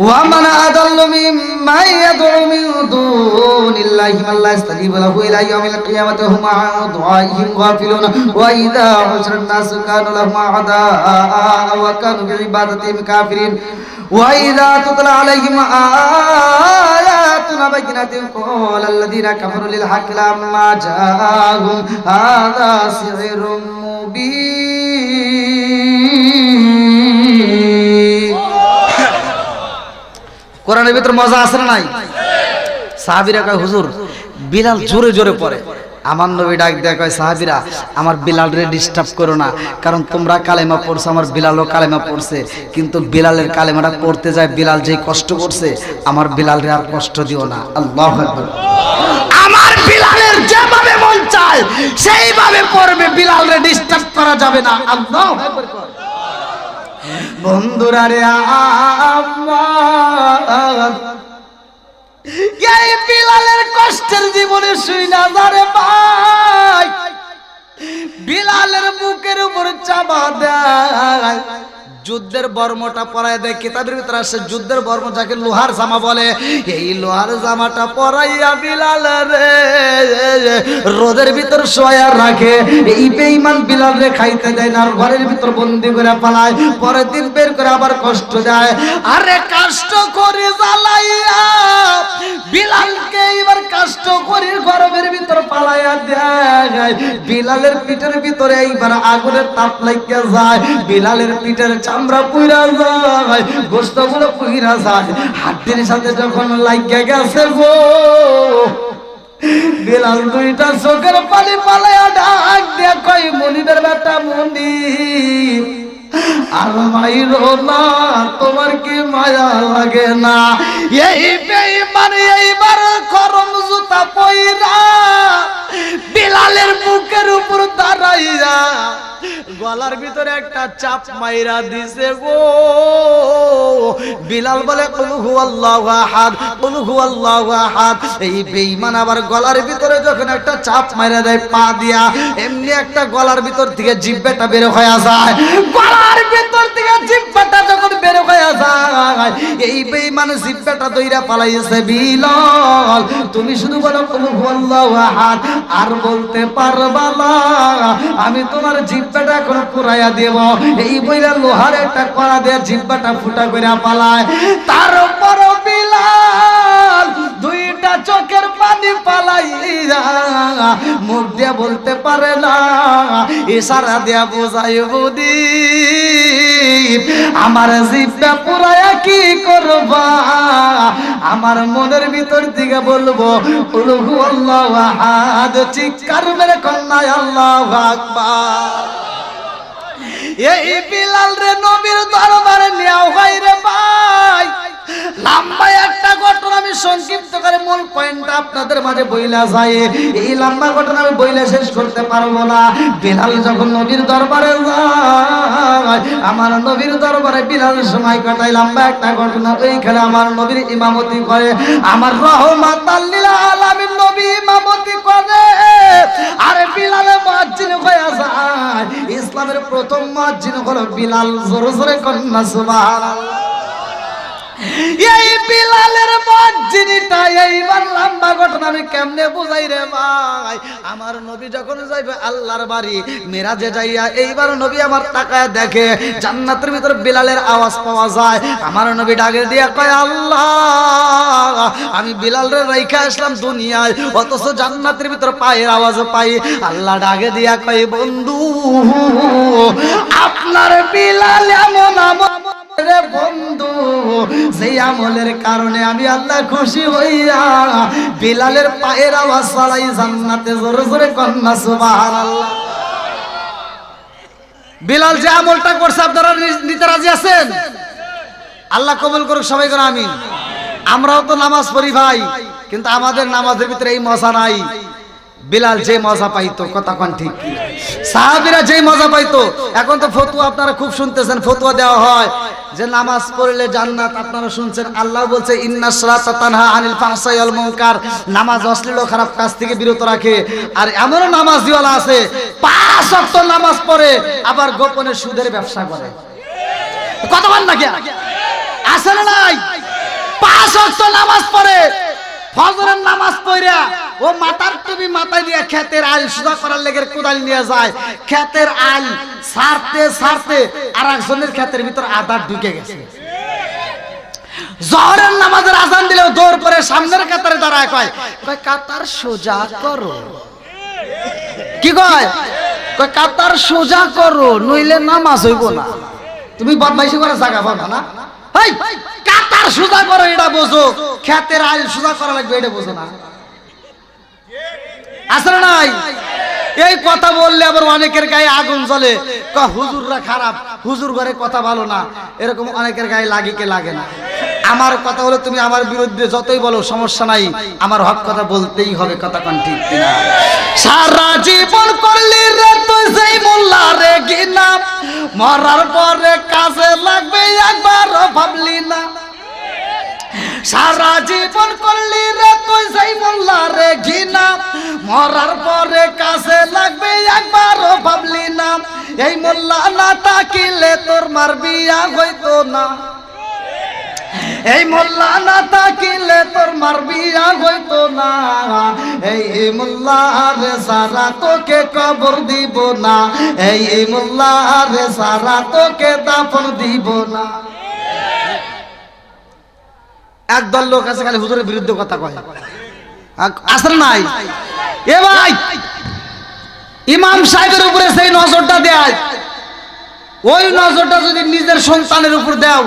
ومن أضل ممن يدعو من دون الله من لا يستجيب له إلى يوم القيامة هم عن دعائهم غافلون وإذا حشر الناس كانوا لهم أعداء وكانوا بعبادتهم كافرين وإذا تتلى عليهم آياتنا بينات قال الذين كفروا للحق لما جاءهم هذا سحر مبين। কোরআনের ভিতর মজা আছে না নাই? সাহাবীরা কয় হুজুর বিলাল জোরে জোরে পড়ে। আমার নবী ডাক দেয়া কয় সাহাবীরা আমার বিলাল রে ডিস্টার্ব করো না, কারণ তোমরা কালেমা পড়ছো, আমার বিলালও কালেমা পড়ছে, কিন্তু বিলালের কালেমাটা পড়তে যায় বিলাল যেই কষ্ট করছে, আমার বিলাল রে আর কষ্ট দিও না। আল্লাহু আকবার। আমার বিলালের যেভাবে মন চায় সেইভাবে পড়বে, বিলাল রে ডিস্টার্ব করা যাবে না। আল্লাহু আকবার। বন্ধুরা রে আমার এই বিলালের কষ্টের জীবনে শুইনা যারে ভাই, বিলালের বুকের উপর চাপা দেয়, যুদ্ধের বর্মটা পরায় দেয়। কিতাবের ভিতরে আসে যুদ্ধের বর্ম যাকে লোহার জামা বলে, এই লোহার জামাটা পরাইয়া বিলাল রে রোদের ভিতর শোয়া রাখে। এই বেঈমান বিলাল রে খাইতে দেয় না, আর ঘরের ভিতর বন্দি করে পালায়। পরের দিন বের করে আবার কষ্ট দেয়। আরে কষ্ট করে জ্বালাইয়া বিলালকে এবার কষ্ট করে ঘরের ভিতর পালাইয়া দেয়। বিলালের পিঠের ভিতরে এইবার আগুনের তাপ লাগিয়া যায়, বিলালের পিঠের চামড়া পুইরা যায়, গোশতগুলো পুইরা যায়। হাড্ডির সাথে যখন লাগিয়া গেছে গো, বিলাল দুইটা চোখের পানি পালাইয়া ডাক দিয়া কই মনিবের বেটা মনিব, আর মাইরো না, তোমার কি মায়া লাগে না? এই বেঈমান এইবার গরম জুতা পইরা বিলালের বুকের উপর দাঁড়াইয়া গলার ভিতরে একটা চাপ মাইরা দিছে গো। বিলাল বলে কুল হুয়াল্লাহু আহাদ, কুল হুয়াল্লাহু আহাদ। এই বেঈমান আবার গলার ভিতরে যখন একটা চাপ মাইরা দেয় পা দিয়া, এমনি একটা গলার ভিতর থেকে জিহ্বাটা বের হয়ে যায়। গলার ভিতর থেকে জিহ্বাটা যখন বের হয়ে যায়, এই বেঈমান জিহ্বাটা দইরা পালাইছে। বিলাল তুমি শুধু বলো কুল হুয়াল্লাহু আহাদ, আর বলতে পারবা না, আমি তোমার জিহ্বাটা এখন পুরাইয়া দেব। এই বইরা লোহার একটা কড়া দিয়ে জিহ্বাটা ফুটা কইরা পালায়। তারপর বিলাল দুইটা চোখের পানি পালাইয়া মুখ দিয়ে বলতে পারে না, ইশারা দিয়া বোঝায় বুদি আমার জিহ্বা পুরাইয়া কি করবা? আমার মনের ভিতর থেকে বলবো কুল হুয়াল্লাহু আহাদ, চিৎকার মেরে কন্যা আল্লাহু আকবার। এই বিলাল রে নবীর দরবারে নেওয়া হয় রে ভাই। সংক্ষিপ্ত করে মূল পয়েন্টটা আপনাদের মাঝে বইলা যায়। এই লম্বা ঘটনা আমি বইলে শেষ করতে পারবো না। বিলাল যখন নবীর দরবারে যায়, আমার নবীর দরবারে বিলাল সময় কাটায়। লম্বা একটা ঘটনা, ওইখানে আমার নবীর ইমামতি করে, আমার রহমাতাল লিল আলামিন নবী ইমামতি করে, আরে বিলালে মুয়াজ্জিন হয়ে যায়। ইসলামের প্রথম মুয়াজ্জিন হলো বিলাল। জোরে জোরে কন্না সুবহানাল্লাহ। এই বিলালের মুয়াজ্জিনটা, এইবার লম্বা ঘটনা আমি কেমনে বুঝাই রে ভাই। আমার নবী যখন যাইবে আল্লাহর বাড়ি মিরাজে যাইয়া, এইবার নবী আমার তাকায় দেখে জান্নাতের ভিতর বিলালের আওয়াজ পাওয়া যায়। আমার নবী ডাকে দিয়া কয়, আল্লাহ আমি বিলালের রাইখা আসলাম দুনিয়ায়, অথচ জান্নাতের ভিতর পায়ের আওয়াজ পাই। আল্লাহ ডাকে দিয়া কয়, বন্ধু আপনার বিলাল এমন আমল রে বন্ধু, সেই আমলের কারণে আমি আল্লাহ খুশি হইয়া বিলালের পায়ের আওয়াজ চালাই জান্নাতে। জোরে জোরে কন্না সুবহানাল্লাহ। বিলাল যে আমলটা করছে আপনারা নিতে রাজি আছেন? আল্লাহ কবুল করুক, সবাই করে আমিন। আমরাও তো নামাজ পড়ি ভাই, কিন্তু আমাদের নামাজের ভিতরে এই মজা নাই। বিলাল যে মজা পাইতো, কথা কোন ঠিক, সাহাবীরা যে মজা পাইতো। এখন তো ফতোয়া আপনারা খুব শুনতেছেন, ফতোয়া দেওয়া হয় যে নামাজ পড়লে জান্নাত। আপনারা শুনছেন আল্লাহ বলছে ইন্নাস সালাতা তানহা আনিল ফাহশাই ওয়াল মুনকার, নামাজ অশ্লীল ও খারাপ কাজ থেকে বিরত রাখে। আর এমন নামাজিওয়ালা আছে 5 ওয়াক্ত নামাজ পড়ে আবার গোপনে সুদের ব্যবসা করে। কথা বল না কি আছে না নাই? 5 ওয়াক্ত নামাজ পড়ে, ফজরের নামাজ পড়া ও মাথার টুপি মাথায় দিয়ে ক্ষেতের আল সুদা করার লেগে কোদাল নিয়ে যায়। ক্ষেতের আল সারতে সারতে আর একজনের ক্ষেতের ভিতর আদার ঢুকে গেছে। জোহরের নামাজের আজান দিলেও দৌড় করে সামনের কাতারে দাঁড়ায়, কয় কাতার সোজা করো। কি কয়? কাতার সোজা করো, নইলে নামাজ হইব না। তুমি বদমাইশি করে জায়গা পাবা না। কাতার সোজা করো এটা বোঝো, ক্ষেতের আল সোজা করা লাগবে এটা বোঝো না। আসলে নাই? এই কথা বললে আবার অনেকের গায়ে আগুন জ্বলে, হুজুররা খারাপ, হুজুর ঘরে কথা ভালো না, এরকম অনেকের গায়ে লাগে কে লাগে না। আমার কথা হলো তুমি আমার বিরুদ্ধে যতই বলো সমস্যা নাই, আমার হক কথা বলতেই হবে। কথা কোন ঠিক কিনা? সারা জীবন করলি রে তুই সেই মোল্লা রে গিনা, মরার পরে কাজে লাগবে একবারও ভাবলি না। সারা জীবন করলি রে তুই সেই মোল্লা রে ঘিনা, মরার পরে কাজে লাগবে একবারও ভাবলি না। এই মোল্লা না তাকিলে তোর মার বিয়া হইতো না, এই মোল্লা না তাকিলে তোর মার বিয়া হইতো না। এই মোল্লা রে সারা তোকে কবর দিব না, এই মোল্লা রে সারা তোকে দাফন দিব না। একদল লোক আছে খালি হুজুরের বিরুদ্ধে কথা কয়, আসলে নাই? এ ভাই, ইমাম সাহেবের উপরে সেই নজরটা দেয়, ওই নজরটা যদি নিজের সন্তানের উপর দাও,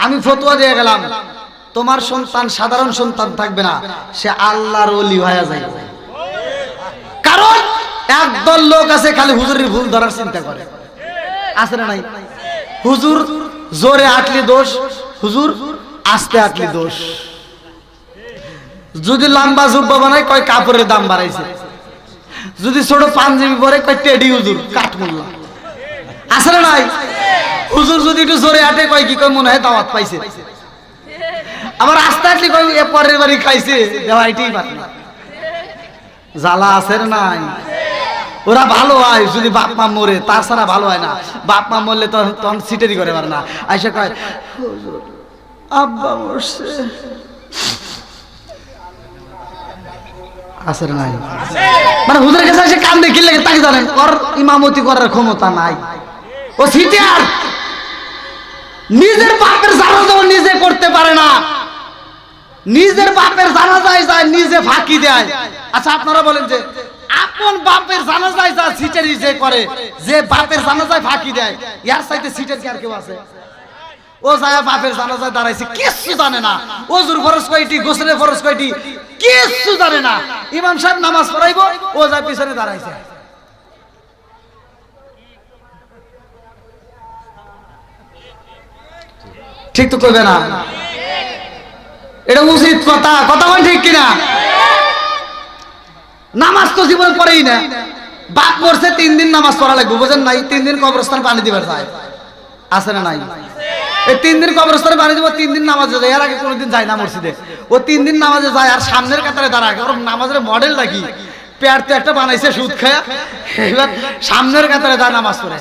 আমি ফতোয়া দিয়ে গেলাম তোমার সন্তান সাধারণ সন্তান থাকবে না, সে আল্লাহর ওলি হয়ে যাবে। কারণ একদল লোক আছে খালি হুজুরের ভুল ধরার চিন্তা করে, আছে না নাই? হুজুর জোরে আটলি দোষ, হুজুর আস্তে আটলি দোষ। যদি লম্বা জুব্বা বানায় কয় কাপড়ের দাম বাড়াইছে, যদি ছোট পাঞ্জাবি পরে কয় টেডি হুজুর কাঠমোল্লা, আছে না নাই? হুজুর যদি একটু জোরে আটে কয় কি কয় মনে হয় দাওয়াত পাইছে, আবার আস্তে আটলি কয় এ পরের বাড়ি খাইছে, এটাই পারে না। জ্বালা আছে না নাই? ওরা ভালো হয় যদি বাপ মা মরে, তাছাড়া ভালো হয় না। বাপ মা মরলে তখন সিটেরি করে পারে না, আইসা কয় হুজুর আব্বা মরছে, আছে না নাই? মানে হুজুরের কাছে এসে কান দেখি লাগে, তাকে জানেন ওর ইমামতি করার ক্ষমতা নাই, ও সিটিয়ার। নিজের বাপের জানাজা নিজে করতে পারে না, নিজের বাপের জানাজায় যায় নিজে ফাঁকি দেয়। আচ্ছা আপনারা বলেন যে আপন বাপের জানাজায় যায় সিটারি যে করে, যে বাপের জানাজায় ফাঁকি দেয়, ইয়ার চাইতে সিটার কি আর কেউ আছে? ও যায় বাপের জানাজায় দাঁড়াইছে, কিচ্ছু জানে না। ওজুর ফরজ কয়টি, গোসলের ফরজ কয়টি, কিচ্ছু জানে না। ইমাম সাহেব নামাজ পড়াইবো, ও যায় পিছনে দাঁড়াইছে। ঠিক তো করবে না? এটা উচিত কথা, কথা বল ঠিক কিনা? নামাজ তো জীবন পড়েই না, বাপ পড়ছে 3 দিন নামাজ পড়া লাগবে, বুঝেন নাই? 3 দিন কবরস্থান পানি দিবার যায়, আছে না নাই? এই 3 দিন কবরস্থানে পানি দিব, 3 দিন নামাজে যায়। এর আগে কোনোদিন যায় না মসজিদে, ও 3 দিন নামাজে যায় আর সামনের কাতারে দাঁড়ায়। কারণ নামাজের মডেল নাকি পেয়ার তো একটা বানাইছে সুদ খায়া, এবার সামনের কাতারে দাঁড়ায় নামাজ পড়ে।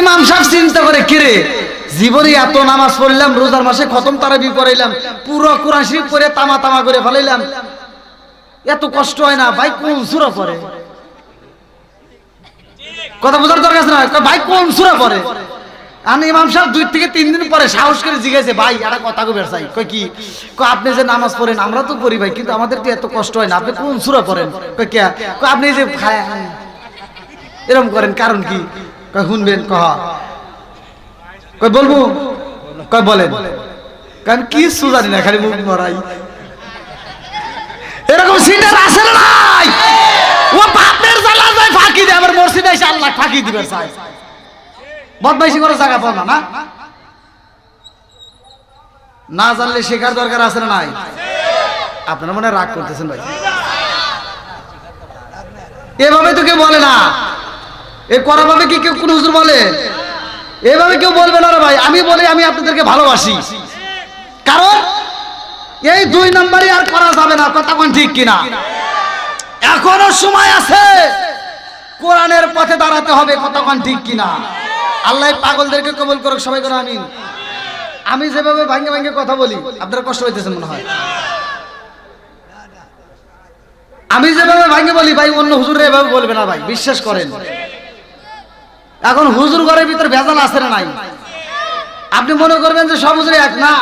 ইমাম সাহেব চিন্তা করে, কিরে জীবনে এত নামাজ পড়লাম, রোজার মাসে খতম তারাবি পড়াইলাম, পুরো কোরআন শরীফ পড়ে তামা তামা করে ফেলাইলাম, এত কষ্ট হয় না ভাই? কোন সূরা পড়ে? কথা বোঝার দরকার আছে না ভাই, কোন সূরা পড়ে? আমি ইমাম সাহেব 2 থেকে 3 দিন পরে সাহস করে জিজ্ঞাসা, ভাই একটা কথা কইবার চাই। কই কি? কই আপনি যে নামাজ পড়েন আমরা তো পড়ি ভাই, কিন্তু আমাদের তো এত কষ্ট হয় না, আপনি কোন সূরা পড়েন? কই কে? কই আপনি যে এরকম করেন কারণ কি? কই শুনবেন, কই বলবো, কই বলেন। কারণ কি সুজানি না, খালি মুখ মরাই। এরকম সিটার আছে না নাই? ও বাপের জ্বালা যায় ফাঁকি দেয়, আবার মসজিদে এসে আল্লাহ ফাঁকি দিবে চাই। বদমাইশি করে জায়গা পাও না, না জানলে শেখার দরকার আছে না নাই? আপনারা মনে রাগ করতেছেন ভাই, এভাবে তো কেউ বলে না। এ করা ভাবে কি কেউ কোন হুজুর বলে? এভাবে কেউ বলবে না রে ভাই। আমি বলি আমি আপনাদেরকে ভালোবাসি, কারণ এই 2 নম্বরই আর করা যাবে না। কথা কোন ঠিক কিনা? এখনো সময় আছে, কোরআনের পথে দাঁড়াতে হবে। কথা কোন ঠিক কিনা? আল্লাহ পাগলদেরকে কবুল করুক, সবাই করে আমিন। আমি যেভাবে ভাঙ্গে ভাঙ্গে কথা বলি আপনারা কষ্ট হইতেছে মনে হয়। আমি যেভাবে ভাঙ্গে বলি ভাই, অন্য হুজুররা এভাবে বলবে না ভাই, বিশ্বাস করেন। এখন হুজুর ঘরের ভিতর ভেজাল আছে না নাই? আপনি মনে করবেন যে সব হুজুর এক, না।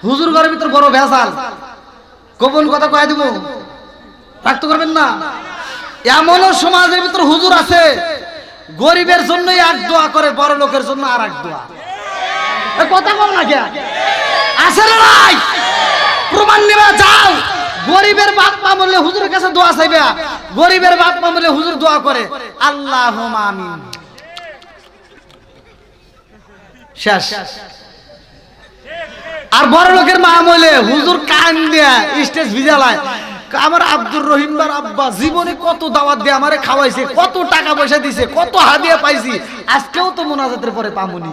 হুজুর ঘরের ভিতর বড় ভেজাল। গোপন কথা কয়ে দিব, রাখতে করবেন না। এমনও সমাজের ভিতর হুজুর আছে, গরিবের জন্য এক দোয়া করে, বড় লোকের জন্য আর এক দোয়া। কথা কম না কে? আছে না নাই? প্রমাণ নিবা যাও। গরিবের বাপ মা বললে হুজুরের কাছে দোয়া চাইবে, গরিবের বাপ মা বললে হুজুর দোয়া করে, আল্লাহুম্মা আমিন, শেষ। আর বড় লোকের মা বলে হুজুর কান দিয়া স্টেজ ভিজালায়, আমার আব্দুর রহিমবার আব্বা জীবনে কত দাওয়াত দিয়ে আমারে খাওয়াইছে, কত টাকা পয়সা দিছে, কত হাদিয়া পাইছি, আজকেও তো মোনাজাতের পরে পামুনি।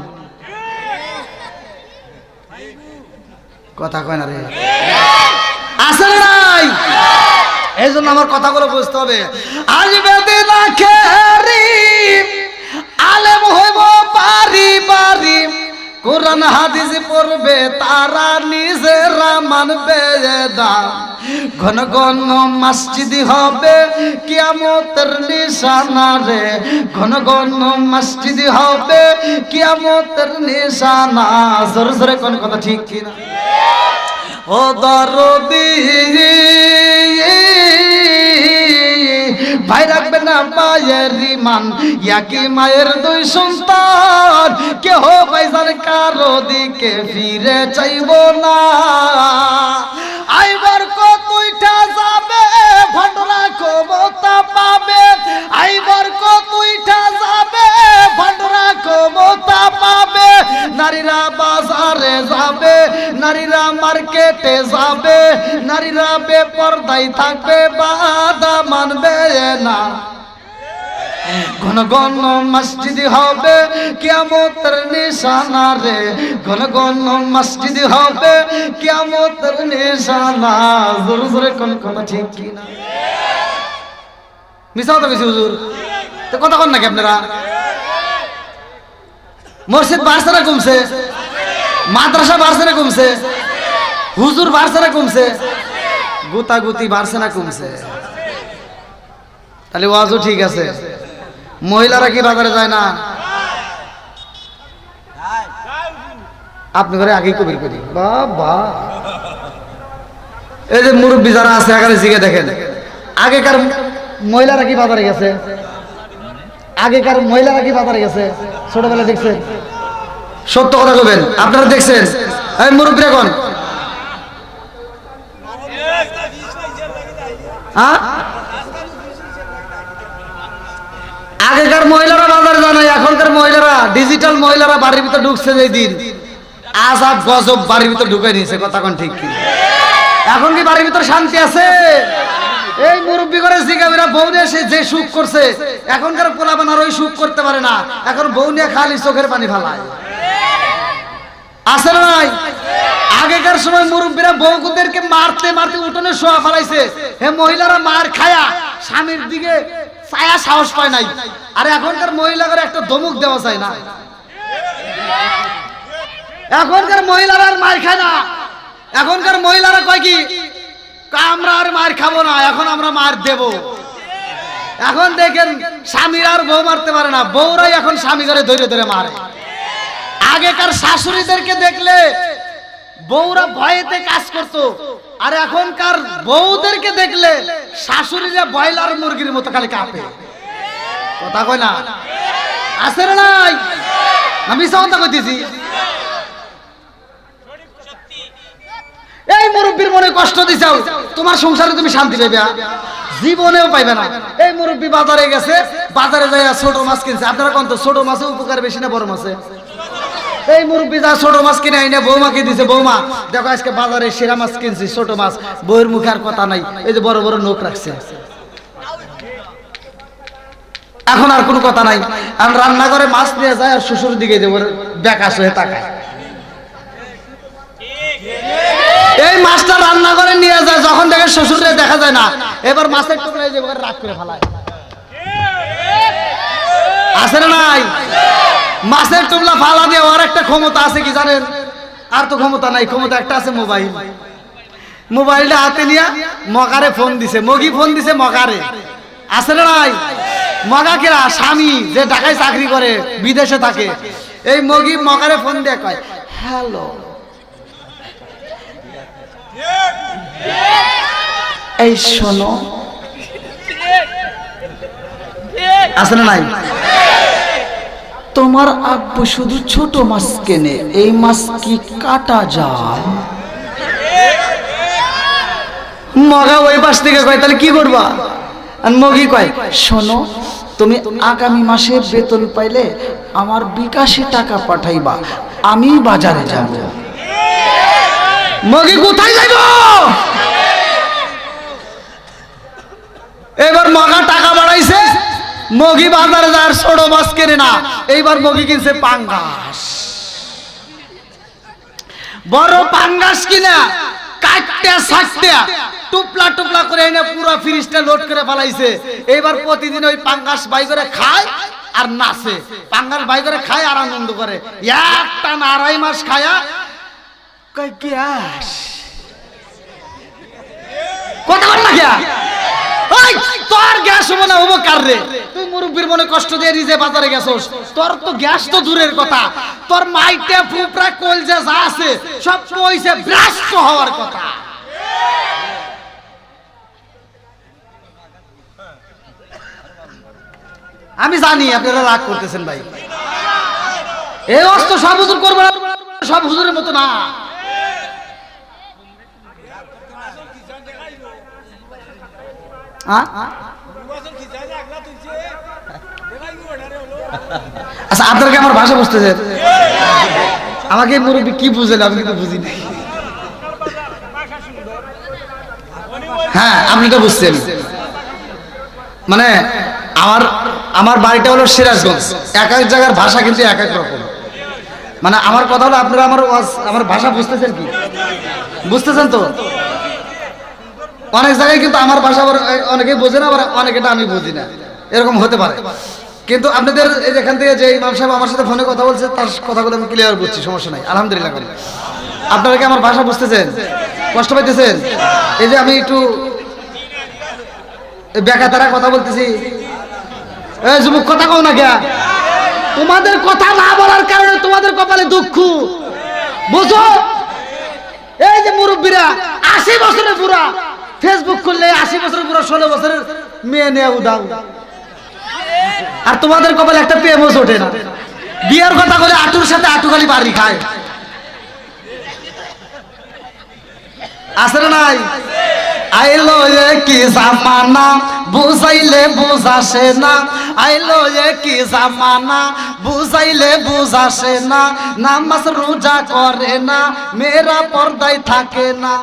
কথা কয় না রে? আছে না নাই? এই জন্য আমার কথাগুলো বুঝতে হবে। আসবে দিন আখেরি, আলেম হইব বাড়ি বাড়ি, কোরআন হাদিস পড়বে তারা নিজেরা মানবে না। ঘন ঘন মসজিদ হবে কিয়ামতের নিশানা রে, ঘন ঘন মসজিদ হবে কিয়ামতের নিশানা। জোরে জোরে কোন কথা ঠিক কিনা? ও দরদি ভাই রাখবে না মায়ের রিমান, ইয়াকি মায়ের 2 সন্তান, কেহ পয়সার কারো দিকে ফিরে চাইব না। আইবার কতইটা যাবে ভন্ডরা ক্ষমতা পাবে, আইবার কতইটা যাবে ভন্ডরা ক্ষমতা পাবে। নারীরা বাজারে যাবে, নারীরা মার্কেটে যাবে, নারীরা বেপরদায় থাকবে, বাধা মানবে না। ঘন ঘন মসজিদ হবে কিয়ামতের নিশানা রে, ঘন ঘন মসজিদ হবে কিয়ামতের নিশানা। জোরে জোরে কোন কথা ঠিক কিনা? মিশাও তো বেশি হুজুর, তো কথা কন নাকি আপনারা? মসজিদ বাড়ছে না কমছে? মাদ্রাসা বাড়ছে না কমছে? হুজুর বাড়ছে না কমছে? গুতাগুতি বাড়ছে না কমছে? তাহলে ওয়াজও ঠিক আছে। মহিলারা কি বাজারে যায় না? আপনি ঘরে আগেই কবির করি বাবা। এই যে মুরব্বী যারা আছে এখানে জিগে দেখেন, আগেকার মহিলারা কি বাজারে গেছে? আগেকার মহিলারা কি বাজারে গেছে? ছোটবেলা দেখছেন? সত্য কথা বলবেন, আপনারা দেখছেন? এই মুরব্বী এখন আগেকার মহিলারা বাজারে যায় না, এখনকার মহিলারা, ডিজিটাল মহিলারা বাড়ির ভিতরে ঢুকছে যেই দিন, আজাব গজব বাড়ির ভিতরে ঢুকে নিয়েছে। কথা কোন ঠিক কি? এখন কি বাড়ির ভিতরে শান্তি আছে? এই মুরব্বী করে জিগাবিরা বউ নিয়ে সে যে সুখ করছে, এখনকার পোলাপান আর ওই সুখ করতে পারে না। এখন বউ নিয়ে খালি চোখের পানি ফালায়। আছে না নাই? আগেকার সময় মুরব্বীরা বউদেরকে মারতে মারতে উঠোনে শোয়া ফেলাইছে। হে মহিলারা মার খায়া স্বামীর দিকে ছায়া সাহস পায় নাই। আর এখনকার মহিলাদের একটা ধমক দেওয়া যায় না। এখনকার মহিলারা আর মার খায় না। এখনকার মহিলারা কয় কি, আমরা আর মার খাবো না, এখন আমরা মার দেব। এখন দেখেন স্বামীরা আর বউ মারতে পারে না, বউরাই এখন স্বামী ধরে ধরে ধরে মারে। আগেকার শাশুড়িদেরকে দেখলে বউরা ভয়েতে কাজ করতো, আর এখনকার বউদেরকে দেখলে শাশুড়িরা ব্রয়লার মুরগির মতো খালি কাঁপে। কথা কয় না? আছে না নাই? আমি কথা কইতেছি। এই মুরব্বীর মনে কষ্ট দিছাও, তোমার সংসারে তুমি শান্তি পাইবে জীবনেও পাইবে না। এই মুরব্বী বাজারে গেছে, বাজারে যাইয়া ছোট মাছ কিনছে। আপনারা কোন তো ছোট মাছে উপকার বেশি না বড় মাছে? এই মুরব্বী যা ছোট মাছ কিনে আইনে বৌমাকে দিছে, বৌমা দেখো আজকে বাজারে সেরা মাছ কিনছি, ছোট মাছ। বউয়ের মুখে আর কথা নাই, এই যে বড় বড় নোক রাখছে। এখন আর কোনো কথা নাই। আর রান্না করে মাছ নিয়ে যায় আর শ্বশুর দিকে যে বেকাশ হয়ে তাকায়। এই মাছটা রান্না করে নিয়ে যায়, যখন দেখে শ্বশুরে দেখা যায় না, এবার মাছের টুকরা যে রাগ করে ফেলায়। আছে না নাই? মাছের টুকরা ফালা দিয়ে আর একটা ক্ষমতা আছে কি জানেন? আর তো ক্ষমতা নাই, ক্ষমতা একটা আছে মোবাইল। মোবাইলটা হাতে নিয়ে মগারে ফোন দিছে, মগি ফোন দিছে মগারে। আছে না নাই? মগা কেরা? স্বামী যে ঢাকায় চাকরি করে, বিদেশে থাকে। এই মগি মগারে ফোন দিয়ে কয়, হ্যালো এই শোনো। আছে না নাই? তোমার আব্বু শুধু ছোট মাছ কেনে, এই মাছ কি কাটা যায়? মগা ওই পাশ থেকে কয়, তাহলে কি করবা? আর মগি কয়, শোনো তুমি আগামী মাসে বেতন পাইলে আমার বিকাশে টাকা পাঠাইবা, আমি বাজারে যাব। মগি কোথায় যাইব? এবার মগা টাকা বাড়াইছে, মগি বাজারে যায়, ছোট মাছ কেনে না। এইবার মগি কিনছে পাঙ্গাস। বড় পাঙ্গাস কিনা কাটতে সাটতে টুপলা টুপলা করে এনে পুরো ফ্রিজটা লোড করে ফেলাইছে। এইবার প্রতিদিন ওই পাঙ্গাস বাই করে খায় আর নাচে। পাঙ্গাস বাই করে খায় আর আনন্দ করে। একটা না 2.5 মাস খায়া কয় গ্যাস। কথা বল না গিয়া, ওই তোর গ্যাস হবে না হবো কার রে? তুই মুরব্বীর মনে কষ্ট দিয়ে রিজে বাজারে গেছস, তোর তো গ্যাস তো দূরের কথা, তোর মাইটে ফুপরা কলজা যা আছে সব পয়সা ভ্রষ্ট হওয়ার কথা। আমি জানি আপনারা রাগ করতেছেন ভাই, এই অস্ত্র সব হুজুর করবে না, সব হুজুরের মতো না। আচ্ছা আপনাকে আমার ভাষা বুঝতেছে? আমাকে মুরব্বী কি বুঝলেন? আমি কিন্তু বুঝি নাই। হ্যাঁ আপনি তো বুঝছেন। মানে আমার বাড়িটা হলো সিরাজগঞ্জ। এক এক জায়গার ভাষা কিন্তু এক এক রকম। মানে আমার কথা হলো, আপনারা আমার ভাষা বুঝতেছেন কি? বুঝতেছেন তো? অনেক জায়গায় কিন্তু আমার ভাষা অনেকে বোঝে না, আবার অনেকেটা আমি বুঝি না, এরকম হতে পারে। কিন্তু আপনাদের এখান থেকে যে ইমাম সাহেব আমার সাথে ফোনে কথা বলছে, তার কথাগুলো আমি ক্লিয়ার বুঝছি, সমস্যা নাই, আলহামদুলিল্লাহ। আপনারা কি আমার ভাষা বুঝতেছেন? কষ্ট পাইতেছেন? এই যে আমি একটু বেকাতারা কথা বলতেছি, এই যুবক কথা কও না কে? তোমাদের কথা না বলার কারণে তোমাদের কপালে দুঃখ, বুঝো? এই যে মুরব্বীরা 80 বছরের বুড়া, ফেসবুক করলে 80 বছরের বুড়া 16 বছরের মেয়ে নিয়ে উদাও, আর তোমাদের কপালে একটা প্রেমও ওঠে না। বিয়ের কথা বলে আটুর সাথে আটুখালি বাড়ি খায়। আছে না নাই? আইলো কি জামানা বুঝাইলে বুঝাসে না, আইলো কি জামানা বুঝাইলে বুঝাসে না, নামাজ রোজা করে না, মেয়েরা পর্দায় থাকে না।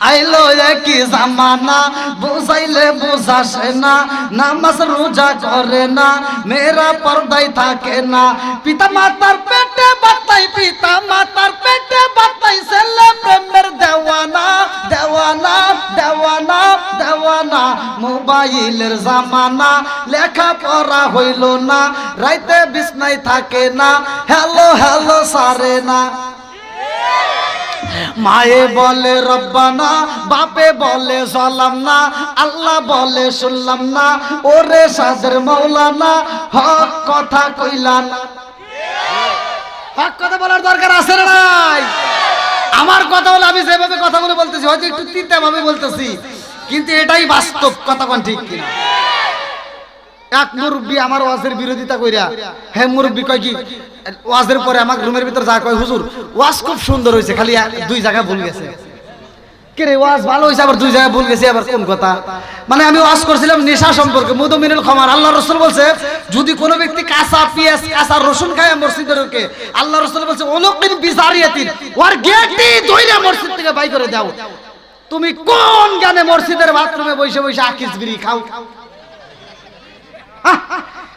আইলো কি জামানা বুঝাইলে বুঝাসে না, নামাজ রোজা করে না, মেয়েরা পর্দায় থাকে না। পিতা মাতার পেটে বাতাই, পিতা মাতার পেটে বাতাই, ছেলে প্রেমের দেওয়ানা দেওয়ানা দেওয়ানা দেওয়ানা। মোবাইলের জামানা, লেখা পড়া হইল না, রাইতে বিছনায় থাকে না, হ্যালো হ্যালো সারে না। মায়ে বলে রব্বানা, বাপে বলে সালাম না, আল্লাহ বলে শুনলাম না, ওরে সাদের মাওলানা হক কথা কইলাম না। হক কথা বলার দরকার আছে না নাই? আমার কথা হলো আমি যেভাবে কথাগুলো বলতেছি হয়তো একটু তিতা ভাবে বলতেছি, কিন্তু এটাই বাস্তব। কথা কোন ঠিক কিনা? এক মুরব্বী আমার ওয়াজের বিরোধিতা কইরা, হে মুরব্বী কয় কি ওয়াজের পরে আমার রুমের ভিতর যা কয়, হুজুর ওয়াজ খুব সুন্দর হয়েছে, খালি দুই জায়গায় ভুল গেছে। কে রে ওয়াজ ভালো হয়েছে আবার দুই জায়গায় ভুল গেছে, আবার কোন কথা? মানে আমি ওয়াজ করছিলাম নেশা সম্পর্কে, মুদমিনুল খামার। আল্লাহ রাসূল বলছে যদি কোনো ব্যক্তি কাঁচা পেঁয়াজ কাঁচা রসুন খায় মসজিদে ঢোকে, আল্লাহ রাসূল বলছে ওলকিন বিজারিয়াতিন, ওর গেটই ধইরা মসজিদ থেকে বাই করে দাও। তুমি কোন জ্ঞানে মসজিদের বাথরুমে বসে বসে আকিস বিড়ি খাও?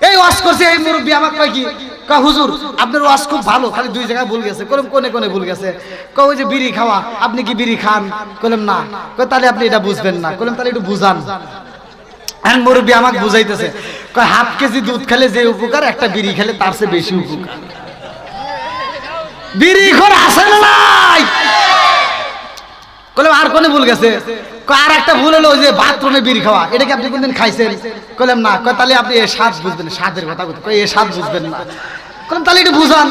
এই ওয়াজ করছে এই মুরব্বী আমাকে কয় কি, কয় হুজুর আপনার ওয়াজ খুব ভালো, খালি দুই জায়গায় ভুল গেছে। কলম কোনে কোনে ভুল গেছে? কয় ওই যে বিড়ি খাওয়া, আপনি কি বিড়ি খান? কলম না। কয় তাহলে আপনি এটা বুঝবেন না। কলম তাহলে একটু বুঝান। এক মুরব্বী আমাকে বুঝাইতেছে, কয় হাফ কেজি দুধ খেলে যে উপকার, একটা বিড়ি খেলে তার চেয়ে বেশি উপকার। বিড়ি খোর আসে না নাই? কলম আর কোনে ভুল গেছে? আর একটা ভুল হলো যে বাথরুমে বিড়ি খাওয়া, এটা কি আপনি কোনদিন খাইছেন? কইলাম না। কয় তাহলে আপনি এর স্বাদ বুঝবেন, স্বাদের কথা কই এর স্বাদ বুঝবেন না। কইলাম তাহলে একটু বুঝান।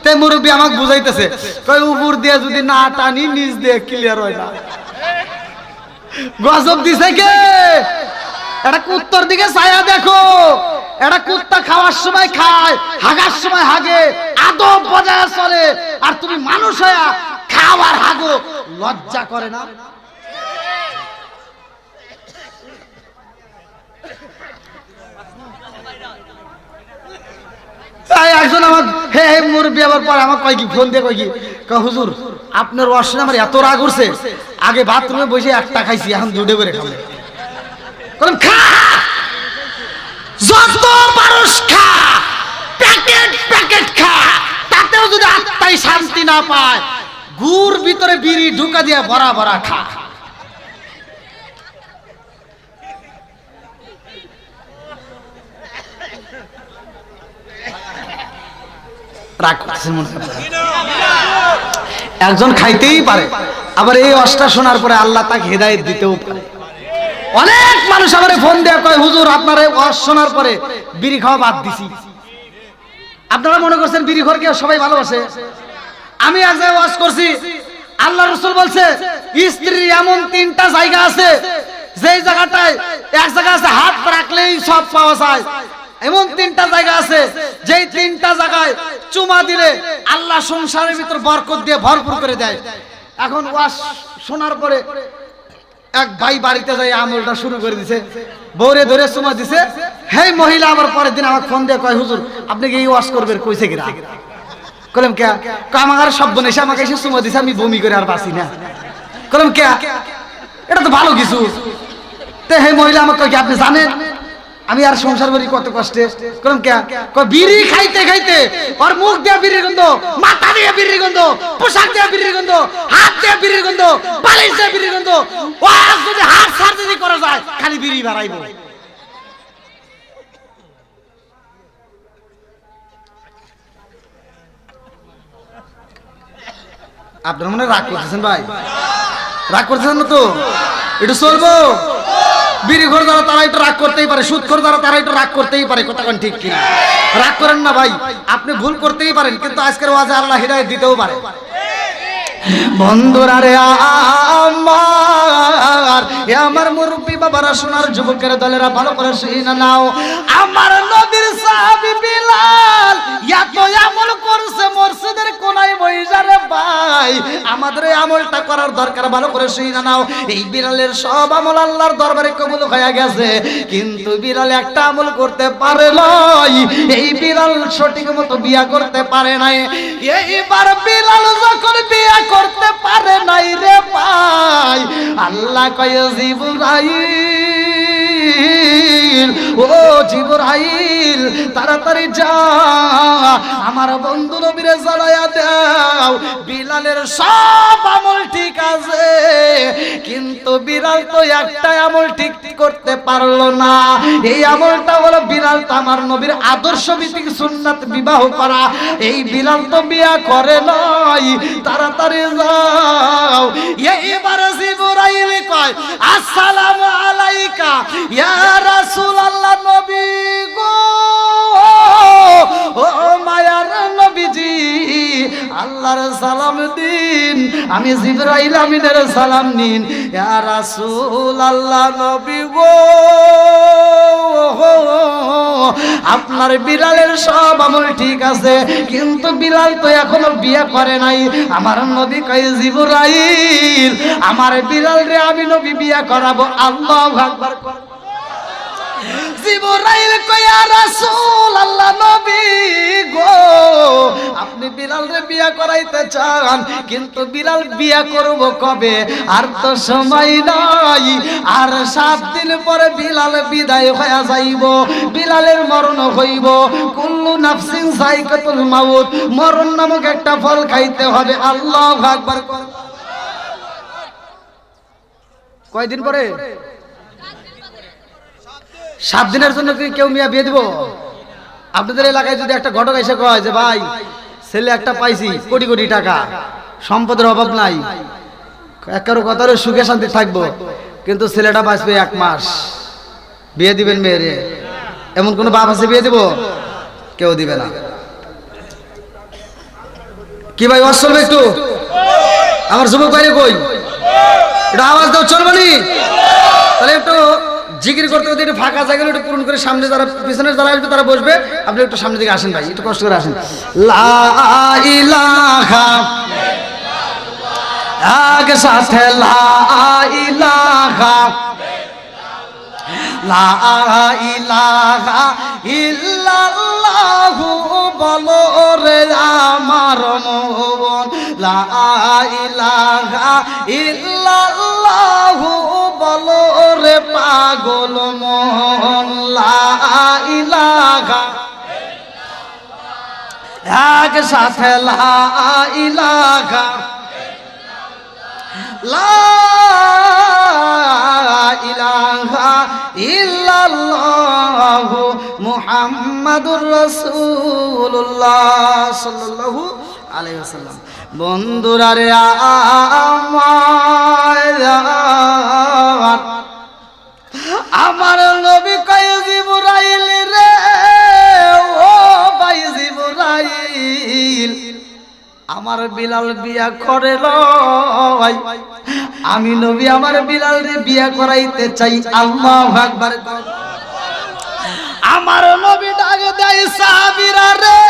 তাই মুরব্বী আমাকে বুঝাইতেছে, কয় উপর দিয়ে যদি না টানি নিচ দিয়ে ক্লিয়ার হয় না। গজব দিছে কে? এটা কুত্তর দিকে ছায়া দেখো, এটা কুত্তা খাওয়ার সময় খায়, হাগার সময় হাগে, আদব বজায় চলে, আর তুমি মানুষ হয়া খাওয়ার হাগো, লজ্জা করে না? একজন আমার হে মুরব্বী আবার পরে আমার কয় কি ফোন দিয়ে কয় কি, হুজুর আপনার ওয়াজ শুনে আমার এত রাগ উঠছে, আগে বাথরুমে বসে একটা খাইছি, এখন দুটো করে খাবে। বললাম খা, যত পারস খা, প্যাকেট প্যাকেট খা, তাতেও যদি আত্মাই শান্তি না পায়, গুড় ভিতরে বিড়ি ঢুকা দিয়ে ভরা ভরা খা। একজন খাইতেই পারে, আবার এই ওয়াজটা শোনার পরে আল্লাহ তাকে হেদায়েত দিতেও পারে। অনেক মানুষ আমারে ফোন দিয়ে কয় হুজুর আপনার এই ওয়াজ শোনার পরে বিড়ি খাওয়া বাদ দিছি। আপনারা মনে করছেন বিড়ি খোরকে সবাই ভালোবাসে? আমি আজ ওয়াজ করছি, আল্লাহ রাসূল বলছে স্ত্রীর এমন তিনটা জায়গা আছে, যেই জায়গাটায় এক জায়গা আছে হাত রাখলেই সব পাওয়া যায়, এমন তিনটা জায়গা আছে যেই তিনটা জায়গায় চুমা দিলে আল্লাহ সংসারের ভিতর বরকত দিয়ে ভরপুর করে দেয়। এখন ওয়াজ শোনার পরে এক ভাই বাড়িতে যাই আমলটা শুরু করে দিছে, বউরে ধরে চুমা দিছে। হেই মহিলা আবার পরের দিন আমাকে ফোন দিয়ে কয় হুজুর আপনি কি এই ওয়াজ করবেন? কইছে কিনা? কলম কে আমার সব নেশা আমাকে এসে চুমা দিছে, আমি বমি করে আর বাঁচি না। কলম কে এটা তো ভালো কিছু। তে হে মহিলা আমাকে কয় কি আপনি জানেন আমি আর সংসার করি কত কষ্টে? কলম কে বিড়ি খাইতে খাইতে ওর মুখ দিয়ে বিড়ির গন্ধ, মাথা দিয়ে বিড়ির গন্ধ, পোশাক দিয়ে বিড়ির গন্ধ, হাত দিয়ে বিড়ির গন্ধ, বালিশ দিয়ে বিড়ির গন্ধ, ও যদি হাত সার্জারি করা যায় খালি বিড়ি বাড়াইবো। আপনার মনে রাগ করতেছেন ভাই? রাগ করতেছেন না তো? একটু চলবো। বিড়িখোর যারা তারা একটু রাগ করতেই পারে, সুদখোর যারা তারা একটু রাগ করতেই পারে। কথা কোন ঠিক কিনা? রাগ করেন না ভাই, আপনি ভুল করতেই পারেন, কিন্তু আজকের ওয়াজে আল্লাহ হিদায়াত দিতেও পারে। বন্ধুরা রে আমার মুরব্বী বাবারা, সোনার যুবকের দলেরা, ভালো করে শুনে নাও। আমার নবীর সাহাবী বিলাল এত আমল করছে, মসজিদের কোনায় বইসা রে ভাই ভাই আমাদের এই আমলটা করার দরকার, ভালো করে শুনে নাও। এই বিড়ালের সব আমল আল্লাহর দরবারে কবুল হয়ে গেছে, কিন্তু বিড়াল একটা আমল করতে পারে নাই, এই বিড়াল সঠিক মতো বিয়া করতে পারে নাই। এইবার বিড়াল যখন বিয়া করতে পারে নাই রে ভাই, আল্লাহ কয় জিবরাইল, ও জিবরাইল তাড়াতাড়ি যা আমার বন্ধু নবীরে জানায়া দাও বিলালের সব আমল ঠিক আছে, কিন্তু বিড়াল তো একটা আমল ঠিক করতে পারলো না। এই আমলটা হলো বিড়াল তো আমার নবীর আদর্শ ভিত্তিক সুন্নাত বিবাহ করা, এই বিড়াল তো বিয়া করে নাই, তাড়াতাড়ি যাও। এইবার জিবরাইল কয় আসসালামু আলাইকা ইয়া রাসূলুল্লাহ, নবী গো, ও মায়ার নবীজি আল্লাহর সালাম দিন, আমি জিবরাইল আমিনের সালাম নিন। ইয়া রাসূলুল্লাহ, নবী গো, আপনার বিড়ালের সব আমল ঠিক আছে, কিন্তু বিড়াল তো এখনো বিয়ে করে নাই। আমার নবী কয় জিবরাইল আমার বিড়াল রে আমি নবী বিয়ে করাবো। আল্লাহু আকবার। জিবরাইল কয় ইয়া রাসূলুল্লাহ, নবী গো, আপনি বিলাল রে বিয়া করাইতে চান, কিন্তু বিলাল বিয়া করব কবে? আর তো সময় নাই, আর 7 দিন পরে বিলাল বিদায় হয়ে যাইব, বিলালের মরণ হইব। কুল্লু নাফসিন যায়কাতুল মাউত, মরণ নামক একটা ফল খাইতে হবে। আল্লাহু আকবার। কয়দিন পরে? 7 দিনের জন্য কি কেউ মিয়া বিয়ে দিব? আপনাদের এলাকায় যদি একটা ঘটক এসে কয় যে ভাই ছেলে একটা পাইছি, কোটি কোটি টাকা, সম্পদের অভাব নাই, একারো কথার সুখে শান্তি থাকবো, কিন্তু ছেলেটা বাঁচবে 1 মাস, বিয়ে দিবেন মেয়েরে? এমন কোন বাপ আছে বিয়ে দিব? কেউ দিবে না। কি ভাই ওয়াজ চলবে একটু? আমার যুবক ভাইরে কই এটা আওয়াজ দাও, চলবে নি? তাহলে একটু জিকির করতে করতে একটু ফাঁকা জায়গা একটু পূরণ করে সামনে যারা পিছনে যারা আসবে তারা বসবে, আপনি একটু সামনের দিকে আসেন ভাই, একটু কষ্ট করে আসেন। লা ইলাহা ইল্লাল্লাহ, এক সাথে লা ইলাহা লা ইলাহা ইল্লাল্লাহ বলো রে আমার মন, লা ইলাহা ইল্লাল্লাহ বলো রে পাগল মন, লা ইলাহা এক সাথে লা ইলাহা লা ইলাহা ইল্লাল্লাহ মুহাম্মাদুর রাসূলুল্লাহ সাল্লাল্লাহু আলাইহি ওয়াসাল্লাম। বন্ধুরা রে আমার নবী কয় জিবরাইল রে, ও ভাই জিবরাইল আমার বিলাল বিয়া করে লয়, আমি নবী আমার বিলাল রে বিয়া করাইতে চাই। আল্লাহু আকবার। আমার নবী ডাকে দেয় সাহাবীরা রে,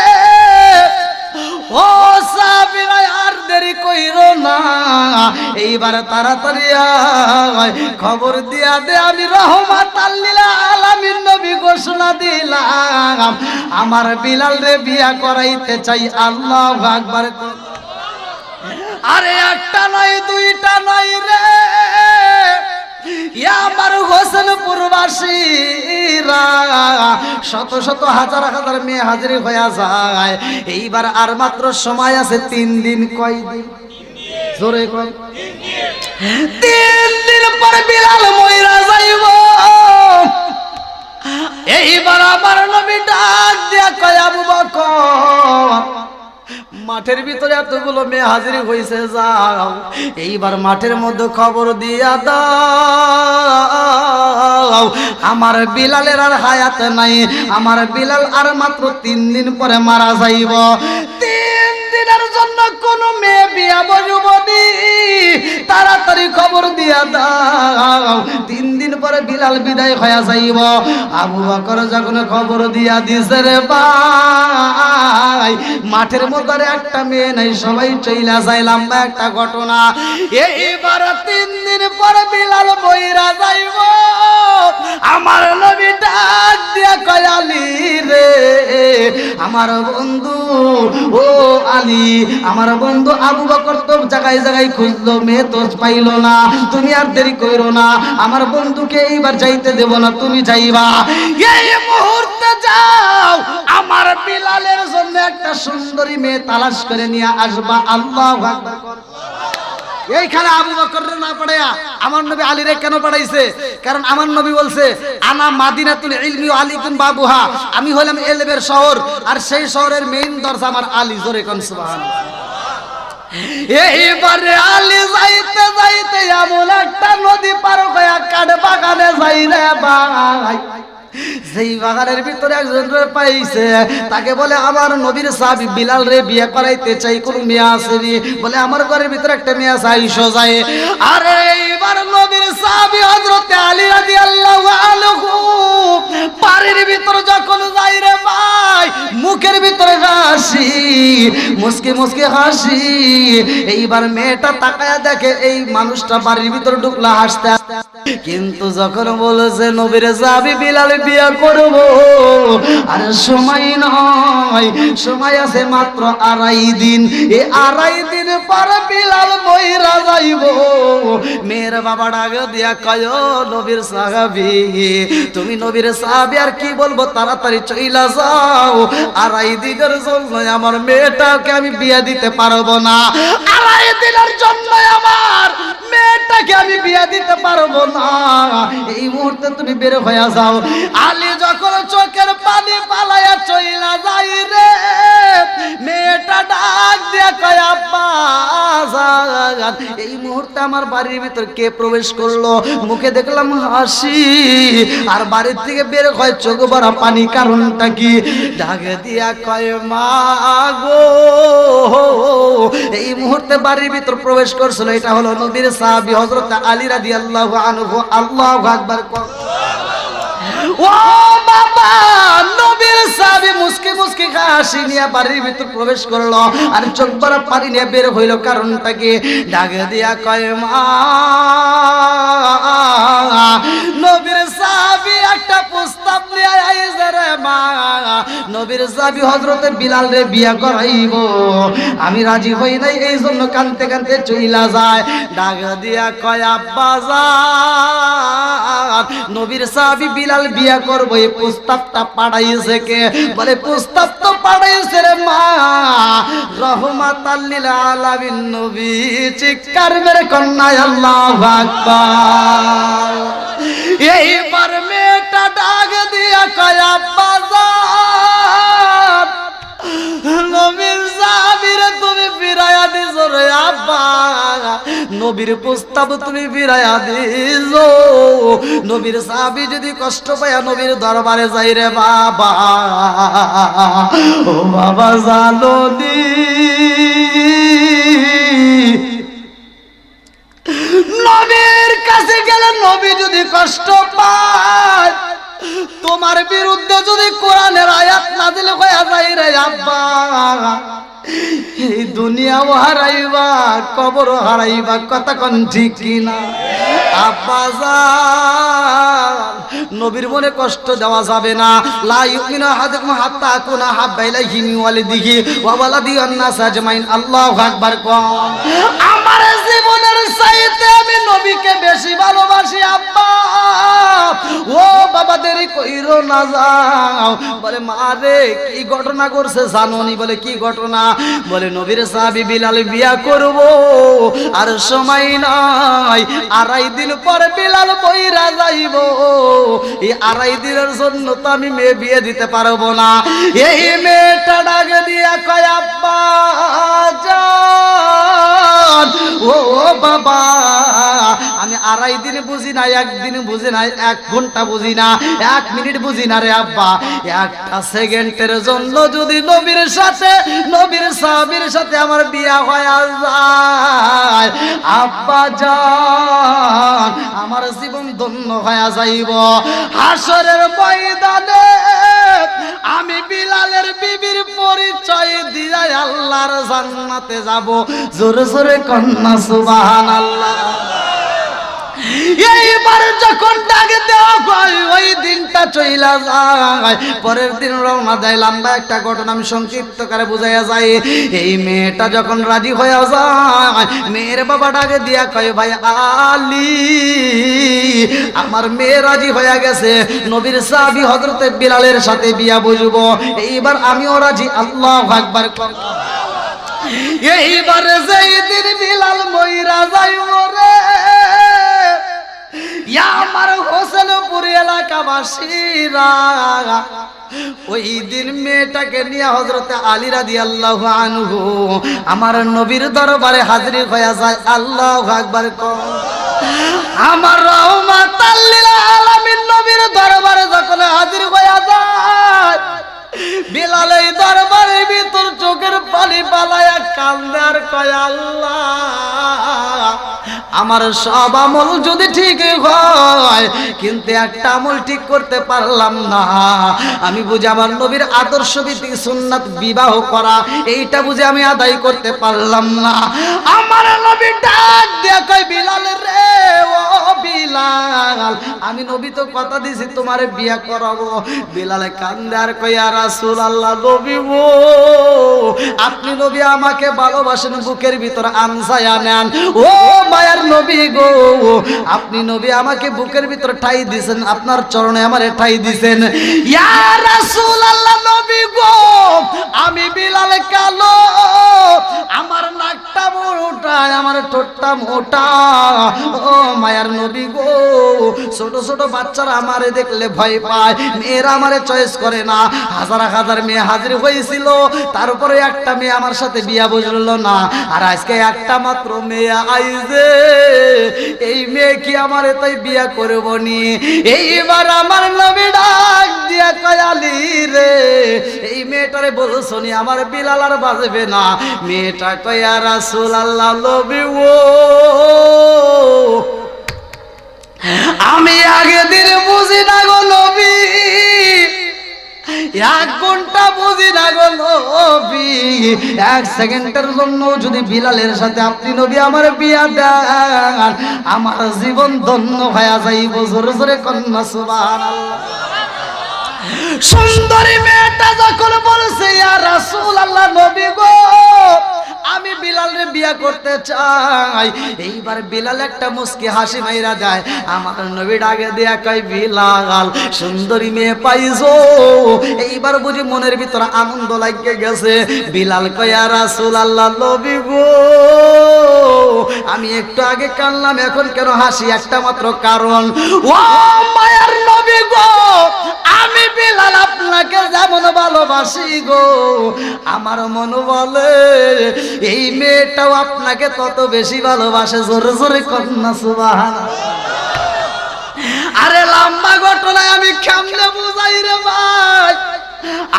ও সাহাবীরা আর দেরি কইরো না, এইবার তাড়াতাড়ি আয়, খবর দিয়া দে আমি রহমাতাল লিল আলামিন নবী ঘোষণা দিলাম আমার বিলাল রে বিয়া করাইতে চাই। আল্লাহু আকবার। আরে একটা নয় দুইটা নয় রে, আমার হোসেনপুরবাসীরা শত শত হাজার হাজার মেয়ে হাজির হয়ে যায়। এইবার আর মাত্র সময় আছে 3 দিন। কয় দিন? জোরে কর। 3 দিন পর বিলাল মইরা যাইব। এইবার আমার নবী ডাক দিয়া কয় আবু বকর, মাঠের ভিতরে এতগুলো মেয়ে হাজির হয়েছে, যাও এইবার মাঠের মধ্যে খবর দিয়া দাও আমার বিলালের আর হায়াত নাই, আমার বিলাল আর মাত্র 3 দিন পরে মারা যাইব। 3 দিন দিনের জন্য কোন মেয়ে বিয়া বসবনি, তাড়াতাড়ি খবর দিয়া দাও। 3 দিন পরে বিলাল বিদায় হয়ে যাইব। আবু বকর যখন খবর দিয়া দিছে রে ভাই, মাঠের মধ্যে একটা মেয়ে নাই, সবাই চইলা যায়। লম্বা একটা ঘটনা। এইবার 3 দিন পরে বিলাল বইরা যাইব। আমার নবী ডাক দিয়া কয় আলী রে, আমার বন্ধু ও আলী, আমার বন্ধু আবু বকর তো জায়গায় জায়গায় খুঁজলো, মেয়ে তো পাইল না, তুমি আর দেরি কইরো না, আমার বন্ধুকে এইবার যাইতে দেব না, তুমি যাইবা। এই মুহূর্তে যাও, আমার বিলালের জন্য একটা সুন্দরী মেয়ে তালাশ করে নিয়ে আসবা। আল্লাহু আকবার। এইখানে আবু বকরের না পাঠাইয়া আমার নবী আলীরে কেন পাঠাইছে? কারণ আমার নবী বলছে আনা মাদিনাতুল ইলমি ওয়া আলীকুম বাবুহা, আমি হলাম ইলমের শহর, আর সেই শহরের মেইন দরজা আমার আলী। জোরে কোন সুবহানাল্লাহ। এইবারে আলী যাইতে যাইতে এমন একটা নদী পার হয়ে কাঠ বাগানে যাই রে ভাই। যেই বাগানের ভিতরে একজন পাইছে, তাকে বলে আমার নবীর সাহাবী বিলাল রে বিয়ে করাইতে চাই, কোন মেয়ে আসেনি? বলে আমার ঘরের ভিতরে একটা মেয়ে আছে, আইসো যায়। আরে এইবার নবীর সাহাবী হযরত আলী রাদিয়াল্লাহু আনহু বাড়ির ভিতর যখন যাই রে ভাই, মুখের ভিতরে হাসি, মুস্কি মুস্কি হাসি। এইবার মেয়েটা তাকায়া দেখে এই মানুষটা বাড়ির ভিতর ঢুকলা হাসতে, কিন্তু যখন বলেছে নবীর সাহাবী বিলাল বিয়ে করব, আর সময় নয়, সময় আছে মাত্র 2.5 দিন। এই 2.5 দিন পরে বিলাল মইরা যাইব। মেয়ের বাবা ডাক দিয়া কয় নবীর সাহাবী, তুমি নবীর সাহাবী, আর কি বলবো, তাড়াতাড়ি চইলা যাও, 2.5 দিনের জন্য আমার মেয়েটাকে আমি বিয়ে দিতে পারবো না। 2.5 দিনের জন্য আমার মেয়েটাকে আমি বিয়ে দিতে পারবো না, এই মুহূর্তে তুমি বের হয়ে যাও। আলী যখন চোখের পানি পালায়া চইলা যাই রে, মেয়েটা ডাক দিয়া কয় আব্বা জান, এই মুহূর্তে আমার বাড়ির ভিতর কে প্রবেশ করলো? মুখে দেখলাম হাসি, আর বাড়ির থেকে বের হয় চোখ ভরা পানি, কারণটা কি? ডাক দিয়া কয় মা গো, এই মুহূর্তে বাড়ির ভিতর প্রবেশ করছিল, এটা হলো নবীর সাহাবী হযরত আলী রাদিয়াল্লাহু আনহু। আল্লাহু আকবার। ও বাবা, নবীর সাহাবী মুস্কি মুস্কি হাসি নিয়ে বাড়ির ভিতর প্রবেশ করলো, আর চোখ ভরা পানি নিয়ে বের হইল, কারণটা কি? ডাক দিয়া কয় মা, নবীর সাহাবী একটা প্রস্তাব নিয়ে আইছে রে মা, নবীর সাহাবী হযরতে বিলাল রে বিয়া করাইব, আমি রাজি হই নাই, এই জন্য কানতে কানতে চইলা যায়। ডাক দিয়া কয় আব্বা জান, নবীর সাহাবী বিলাল বিয়া করবো, এই প্রস্তাবটা পাঠাইছে কে? বলে প্রস্তাব তো পাঠাইছে রে মা রহমাতাল লিল আলামিন নবী। চিৎকার মেরে কন্যা আল্লাহু আকবার। এইবার মেয়েটা ডাক দিয়া কয় আব্বা জান, নবীর সাহাবীর তুমি ফিরাইয়া দিছো রে আব্বা, নবীর প্রস্তাব তুমি ফিরাইয়া দিছো। নবীর সাহাবী যদি কষ্ট পায় নবীর দরবারে যাই রে বাবা, ও বাবা জানো নি, নবীর কাছে গেলে নবী যদি কষ্ট পায়, তোমার বিরুদ্ধে যদি কোরআনের আয়াত নাযিল হয়ে যায় রে আব্বা, এই দুনিয়াও হারাইবা, কবরও হারাইবা, কথা কোন ঠিক কিনা? আব্বা জান, নবীর মনে কষ্ট দেওয়া যাবে না। লা ইউমিনু আহাদুকুম হাত্তা আকুনা হাব্বা ইলাইহি মিন ওয়ালিদিহি ওয়া ওয়ালাদিহি ওয়ান নাস আজমাইন। আল্লাহু আকবার। আমার জীবনের চাইতে আমি নবীকে বেশি ভালোবাসি আব্বা। ও বাবা দেরি কইরো না, যাও। বলে মা রে কি ঘটনা করছে জানোনি? বলে কি ঘটনা? বলে নবীর সাহাবী বিলাল বিয়া করব, আর সময় নাই, 2.5 দিন পরে বিলাল বইরা যাইব, এই 2.5 দিনের জন্য তো আমি মেয়ে বিয়ে দিতে পারবো না। এই মেয়েটা ডাক দিয়া কয় আব্বা জান, জান ও বাবা আমি আড়াই দিন বুঝি না, একদিন বুঝি না, 1 ঘন্টা বুঝি না, 1 মিনিট বুঝি না রে আব্বা। একটা সেকেন্ডের জন্য যদি নবীর সাথে নবীর সাহাবীর সাথে আমার বিয়া হয়ে যায় আব্বা জান আমার জীবন ধন্য হয়ে যাইব। হাসরের ময়দানে আমি বিলালের বিবির পরিচয় দিয়া আল্লাহর জান্নাতে যাব। জোরে জোরে কন্যা সুবহানাল্লাহ। এইবার যখন ডাকে দেওয়া হয় ওই দিনটা চইলা যায়। পরের দিন রওনা দেয়। লম্বা একটা ঘটনা আমি সংক্ষিপ্ত করে বুঝাইয়া যাই। এই মেয়েটা যখন রাজি হয়ে যায় মেয়ের বাবা ডাকে দিয়া কয় ভাই আলী আমার মেয়ে রাজি হয়ে গেছে, নবীর সাহাবী হযরতে বিলালের সাথে বিয়া বসবো। এইবার আমিও রাজি। আল্লাহু আকবার। এইবার যেই দিন বিলাল মইরা যাইব রে আমার হোসেনপুর এলাকাবাসীরা ওই দিন মেয়েটাকে নিয়ে হযরতে আলী রাদিয়াল্লাহু আনহু আমার নবীর দরবারে হাজির হয়ে যায়। আল্লাহু আকবার। আমার রহমাতাল লিল আলামিন নবীর দরবারে যখন হাজির হয়ে যায় বিলাল এই দরবারের ভিতর চোখের পানি পালায়া কান্দে আর কয় আল্লাহ আমার সব আমল যদি ঠিক হয় কিন্তু একটা আমল ঠিক করতে পারলাম না। আমি বুঝি আমার নবীর আদর্শ ভিত্তিক সুন্নাত বিবাহ করা এইটা বুঝি আমি আদায় করতে পারলাম না। আমার নবী ডাক দিয়ে কয় বিলাল রে ও বিলাল আমি নবী তো কথা দিছি তোমারে বিয়া করাবো। বিলালে কান্দে আর কয় ইয়া রাসূলুল্লাহ নবী গো আপনি নবী আমাকে ভালোবাসেন বুকের ভিতর আনসায়া নেন। ও মায়ার নবী গো আপনি নবী আমাকে বুকের ভিতর ঠাই দিবেন, আপনার চরণে আমারে ঠাই দিবেন। ইয়া রাসূলুল্লাহ নবী গো আমি বিলাল কালো, আমার নাকটা মোটা, আমার ঠোঁটটা মোটা। ও মায়ার নবী গো ছোট ছোট বাচ্চারা আমারে দেখলে ভয় পায়, মেয়েরা আমারে চয়েস করে না। হাজার হাজার মেয়ে হাজির হয়েছিল তারপরে একটা মেয়ে আমার সাথে বিয়া বসলো না। আর আজকে একটা মাত্র মেয়ে আইছে, এই মেয়ে কি আমারে তাই বিয়া করব নি? এইবার আমার নবী ডাক দিয়া কয় আলী রে এই মেয়েটারে বলছো নি আমার বিলাল আর বাজবে না? মেয়েটা কয় ইয়া রাসূলুল্লাহ নবী ও আমি আগে দিন বুঝি না গো নবী, 1 ঘন্টা বুঝি না গো নবী, 1 সেকেন্ডের জন্য যদি বিলালের সাথে আপনি নবী আমার বিয়া দেন আমার জীবন ধন্য হয়ে যাইব। জোরে জোরে কন্যা সুবহানাল্লাহ। সুন্দরী মেয়েটা যখন বলছে ইয়া রাসূলুল্লাহ নবী গো আমি বিলালের বিয়া করতে চাই, এইবার বিলাল একটা মুস্কি হাসি মাইরা দেয়। আমার নবী ডাকে দিয়া কয় বিলাল সুন্দরী মেয়ে পাইছো? এইবার বুঝি মনের ভিতর আনন্দ লাগিয়ে গেছে। বিলাল কয় ইয়া রাসূলুল্লাহ নবী গো আমি একটু আগে কানলাম এখন কেন হাসি? একটা মাত্র কারণ ও মায়ার নবী গো আমি বিলাল আপনাকে যেমন ভালোবাসি গো আমার মন বলে এই মেয়েটাও আপনাকে তত বেশি ভালোবাসে। জোরে জোরে কন্যা সুবহানাল্লাহ। আরে লম্বা ঘটনায় আমি কেমনে বুঝাই রে ভাই।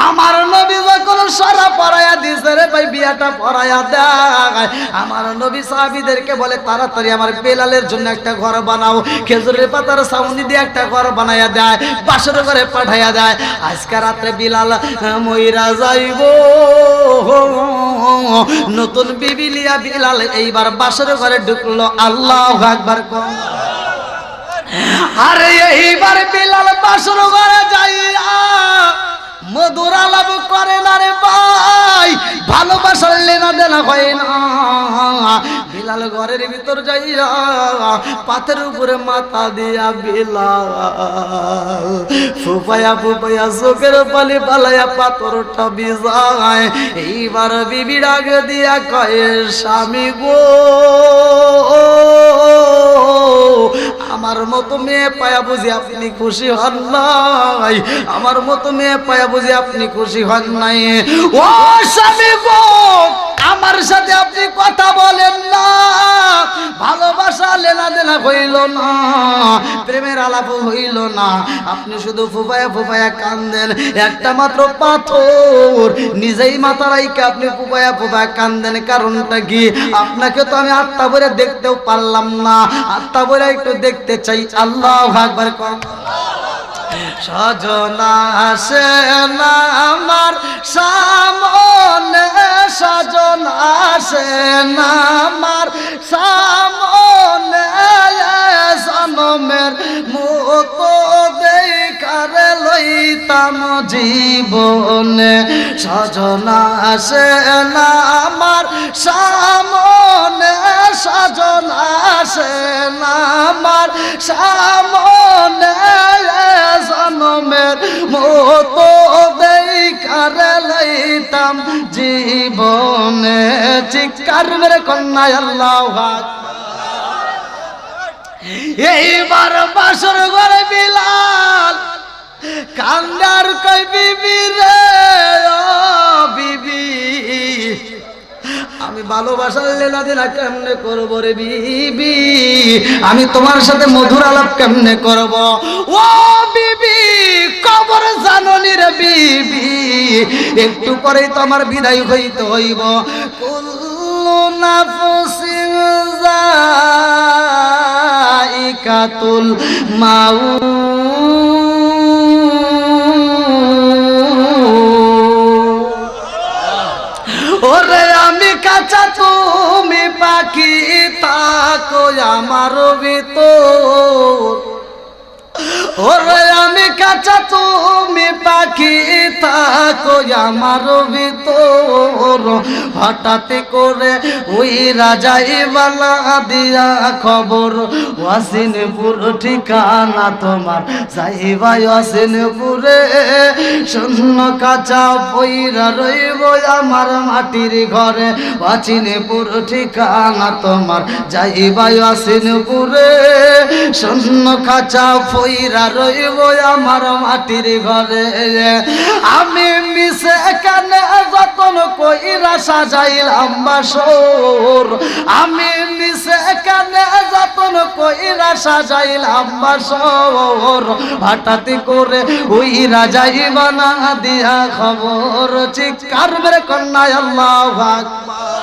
আমার নবী যখন সারা পড়ায়া দিছে রে ভাই বিয়াটা পড়ায়া দেয় আমার নবী সাহাবীদেরকে বলে তাড়াতাড়ি আমার বেলালের জন্য একটা ঘর বানাও, খেজুরের পাতার ছাউনি দিয়ে একটা ঘর বানায়া দেয়, বাসর ঘরে পাঠাইয়া দেয়। আজকে রাতে বিলাল মইরা যাইব, নতুন বিবি লিয়া বিলাল এইবার বাসর ঘরে ঢুকলো। আল্লাহু আকবার। আরে এইবার বিলাল বাসর ঘরে যাইয়া মধুর আলাপ করে না রে ভাই, ভালোবাসার লেনা দেনা হয় না। বিলাল ঘরের ভিতর যাইয়া পাথরের উপরে মাথা দিয়া বিলাল ফুপায়া ফুপায়া চোখের পালি পালাইয়া পাথরটা ভিজায়। এইবার বিবি ডাক দিয়া কয় স্বামী গো আমার মতো মেয়ে পায়া বুঝি আপনি খুশি হন নাই, আমার মতো মেয়ে পায়া বুঝি আপনি খুশি হন নাই। ও স্বামী গো আমার সাথে আপনি কথা বলেন না, ভালোবাসা লেনা দেনা হইল না, প্রেমের আলাপ হইল না, আপনি শুধু ফুফায়া ফুফায়া কান্দেন। একটা মাত্র পাথর নিজেই মাথা রাইকে আপনি ফুফায়া ফুফায়া কান্দেন, কারণটা কি? আপনাকে তো আমি আত্মা ভরে দেখতেও পারলাম না, আত্মা ভরে একটু দেখতে চাই। আল্লাহু আকবার। সজনা আসে না আমার সামনে, সজনা আসে না আমার সামনে, জনমের মতো দেখারে লইতাম জীবনে। সজনা আসে না আমার সামনে, সজনা আসে না আমার সামনে, জনমের মতো দেখারে লইতাম জীবনে। চিৎকার মেরে কন্যা আল্লাহু আকবার। এইবার বাসর ঘরে বিলাল কান্দার কই বিবি রে, ও বিবি আমি ভালোবাসার লেনা দেনা কেমনে করব রে বিবি, আমি তোমার সাথে মধুর আলাপ কেমনে করব? ও বিবি কবর জাননি রে বিবি, একটু পরেই তো আমার বিদায় হইতে হইব। কুল্লু নাফসিন যায়িকাতুল মাউত, ওরে আমি কাঁচা তুমি পাখি থাকো আমার ভিতর, ওরে আমি কাঁচা তুমি পাখি থাকো আমার ভিতর। হঠাৎ করে ওই রাজাই বালা দিয়া খবর, ওয়াসিনপুর ঠিকানা তোমার, যাইবা ওয়াসিনপুরে, শূন্য কাঁচা পইরা রইব আমার মাটির ঘরে। ওয়াসিনপুর ঠিকানা তোমার, যাইবা ওয়াসিনপুরে, শূন্য কাঁচা পইরা রইব আমার মাটির ঘরে। আমি মিশে কানে যতন কইরা সাজাইলাম বাসর, আমি মিশে কানে যতন কইরা সাজাইলাম বাসর। হঠাৎ করে ওই রাজাই বানা দিয়া খবর, চিৎকার মেরে কন্যা আল্লাহু আকবার।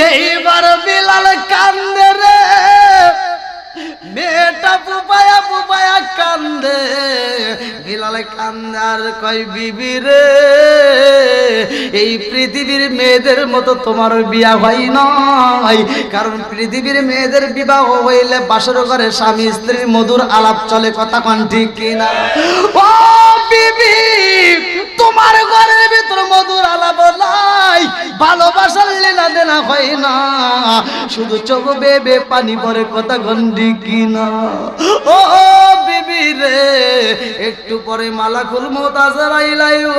এইবার বিলাল কান্দে রে, মেয়েটা ফুপায়া ফুপায়া কান্দে, বিলালে কান্দে আর কই বিবি রে, এই পৃথিবীর মেয়েদের মতো তোমার বিয়া হয় নাই, কারণ পৃথিবীর মেয়েদের বিবাহ হইলে বাসর ঘরে স্বামী স্ত্রীর মধুর আলাপ চলে, কথা কোন ঠিক কিনা? ও বিবি তোমার ঘরের ভিতর মধুর আলাপ নাই, ভালোবাসার লেনা দেনা হয় না, শুধু চোখ বেবে পানি পরে, কথা গন্ডি কিনা? ও বিবি রে, একটু পরে মালাকুল মউত আজরাইল আইব,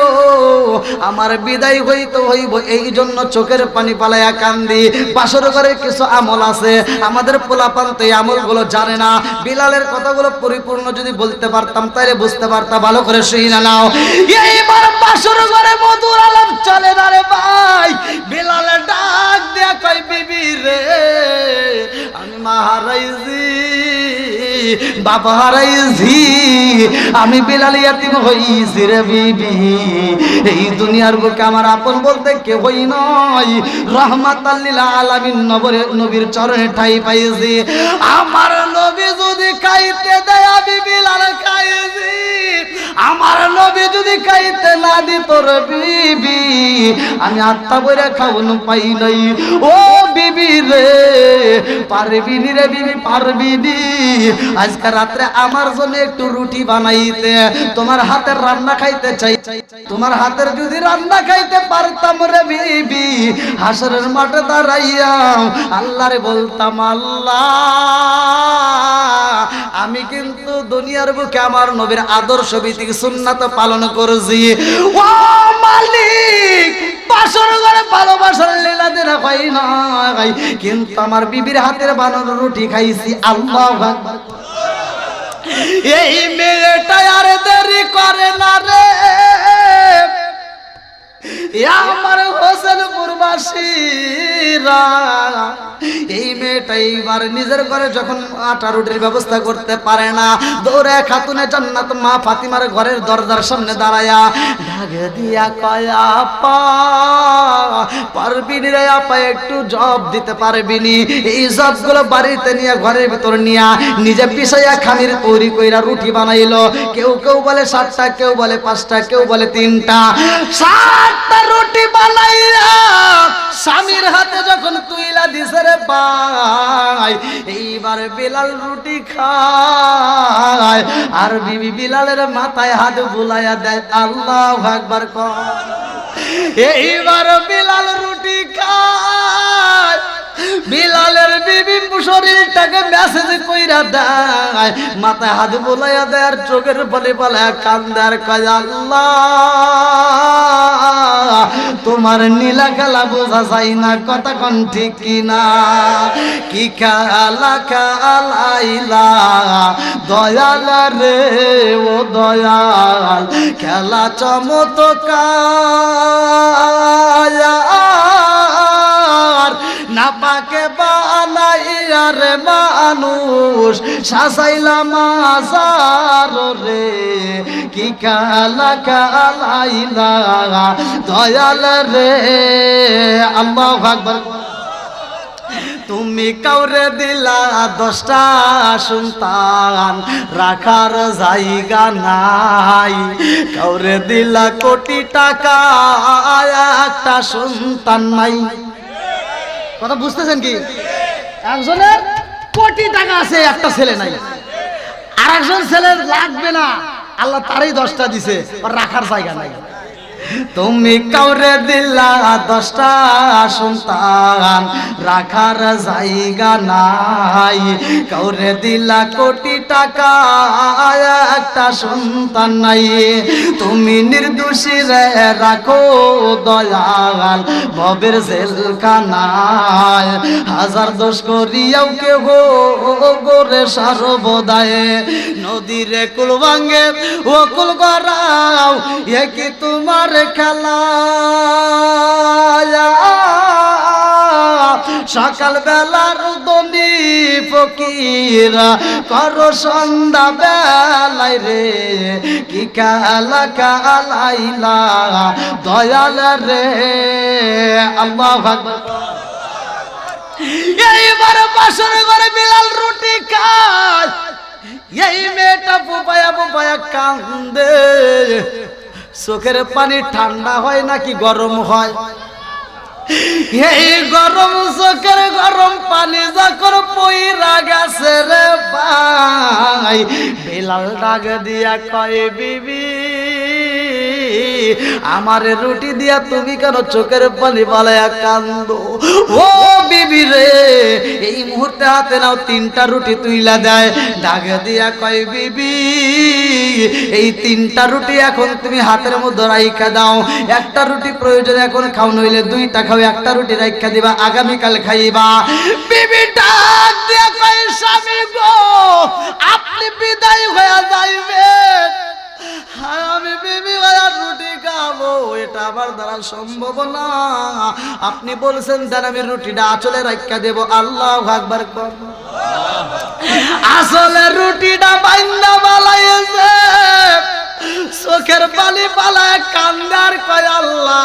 আমার বিদায় হইতে হইব, এই জন্য চোখের পানি পালায়া কান্দি। বাসর ঘরে কিছু আমল আছে, আমাদের পোলাপান তো এই আমলগুলো জানে না। বিলালের কথাগুলো পরিপূর্ণ যদি বলতে পারতাম তাইলে বুঝতে পারতাম, ভালো করে শুনে নাও। এইবার বাসর ঘরে মধুর আলাপ চলে না রে ভাই, বিলালে ডাক দিয়া কই বিবি রে, আমি মা হারাইছি, বাবা হারাইছি, আমি বিলাল ইয়াতিম হইছি রে বিবি, এই দুনিয়ার বুকে আমার আপন বলতে কেউ হই নয়, রহমাতাল লিল আলামিন নবীর চরণে ঠাই পাইছি। আমার নবী যদি খাইতে দেয় আমি বিলাল খাইছি, আমার নবী যদি খাইতে না দিত রে বিবি, আমি আত্মা বইরা খাওয়ানো পাই নাই। ও বিবি রে, পারবি নি রে বিবি, পারবি নি? আজকে রাত্রে আমার জন্য একটু রুটি বানাইতে, তোমার হাতের রান্না খাইতে চাই, তোমার হাতের যদি রান্না খাইতে পারতাম রে বিবি, হাসরের মাঠে দাঁড়াইয়া আল্লাহরে বলতাম, আল্লাহ আমি কিন্তু দুনিয়ার বুকে আমার নবীর আদর্শ ভিত্তিক সুন্নাত পালন করেছি। ও মালিক, বাসর ঘরে ভালোবাসার লীলা দেনা পাই না, কিন্তু আমার বিবির হাতের বানানো রুটি খাইছি। আল্লাহু আকবার। এই মেয়েটা আর দেরি করে না রে, আমার হোসেন ভাইরা, এই মেয়েটা এইবার নিজের ঘরে যখন আটা রুটির ব্যবস্থা করতে পারে না, দৌড়ে খাতুনে জান্নাত মা ফাতিমার ঘরের দরজার সামনে দাঁড়ায়া ঢাক দিয়া কয়, আপা পারবিনি রে আপা, একটু জব দিতে পারবিনি? এই জবগুলো বাড়িতে নিয়ে ঘরের ভিতর নিয়া নিজে পিছাইয়া খামির তৈরি কইরা রুটি বানাইলো। কেউ কেউ বলে 7টা, কেউ বলে 5টা, কেউ বলে 3টা। 7টা রুটি বানাইয়া স্বামীর হাতে যখন তুইলা দিছে রে ভাই, এইবার বিলাল রুটি খায় আর বিবি বিলালের মাথায় হাত বুলাইয়া দেয়, আল্লাহু আকবার কর। এইবার বিলাল রুটি খায়, বিলালের বিবি শরীরটাকে মেসেজ কইরা দেয়, মাথায় হাত বুলাইয়া দেয় আর চোখের পানি পালায় কান্দে আর কয়, আল্লাহ তোমার নীলা খেলা বোঝা যায় না, কথা কোন ঠিক কিনা? কি খেলা খেলাইলা দয়াল রে ও দয়াল, খেলা চমৎকার, না পাকে বানাইয়া রে মানুষ সাজাইলাম আজার রে, কি খেলা খেলাইলা দয়াল রে। আল্লাহু আকবার। তুমি কাউরে দিলা 10টা সন্তান, রাখার জায়গা নাই, কাউরে দিলা কোটি টাকা, একটা সন্তান নাই। কথা বুঝতেছেন কি? একজনের কোটি টাকা আছে, একটা ছেলে নাই, আর একজন ছেলের লাগবে না, আল্লাহ তারই 10টা দিছে, আর রাখার জায়গা নাই। তুমি কাউরে দিলা 10টা সন্তান, রাখার জায়গা নাই, কাউরে দিলা কোটি টাকা, একটা সন্তান নাই। তুমি নির্দোষী রে রাখো দয়াল ভবের জেলখানায়, হাজার দোষ করিয়াও কেহ গোরে সর্বদায়, নদীরে কুল ভাঙ্গে ও কুল গড়াও, এ কি তোমার খেলা? সকাল বেলার দনি ফকিরা করো সন্ধ্যা বেলায় রে, কি খেলা খেলাইলা দয়াল রে। আল্লাহু আকবার। এইবার বাসর ঘরে বিলাল রুটি খায়, এই মেয়েটা বুপায়া বুপায়া কান্দে, চোখের পানি ঠান্ডা হয় নাকি গরম হয়? এই গরম চোখের গরম পানি যখন পইরা গেছে রে ভাই, বিলাল ডাক দিয়া কয়, বিবি আমারে রুটি দিয়া তুমি কেন চোখের পানি বালায়া কান্দো? ও বিবি রে, এই মুহূর্তে হাতে নাও 3টা রুটি তুইলা দেয়, ডাক দিয়া কয়, বিবি এই 3টা রুটি এখন তুমি হাতের মধ্যে রাইখা দাও, একটা রুটি প্রয়োজন এখন খাও, নইলে 2টা খাও, একটা রুটি রাইখা দিবা, আগামীকাল খাইবা। বিবি ডাক দিয়া কয়, স্বামী গো আপনি বিদায় হয়ে যাইবেন, আমি বিবি আর রুটি খাবো, এটা আমার দ্বারা সম্ভব না, আপনি বলছেন যেন আমি রুটিটা আঁচলে রাখা দেব। আল্লাহু আকবার। আসলে রুটিটা বাইন্দা বালাইছে, চোখের পানি পালায় কান্দার কয়, আল্লাহ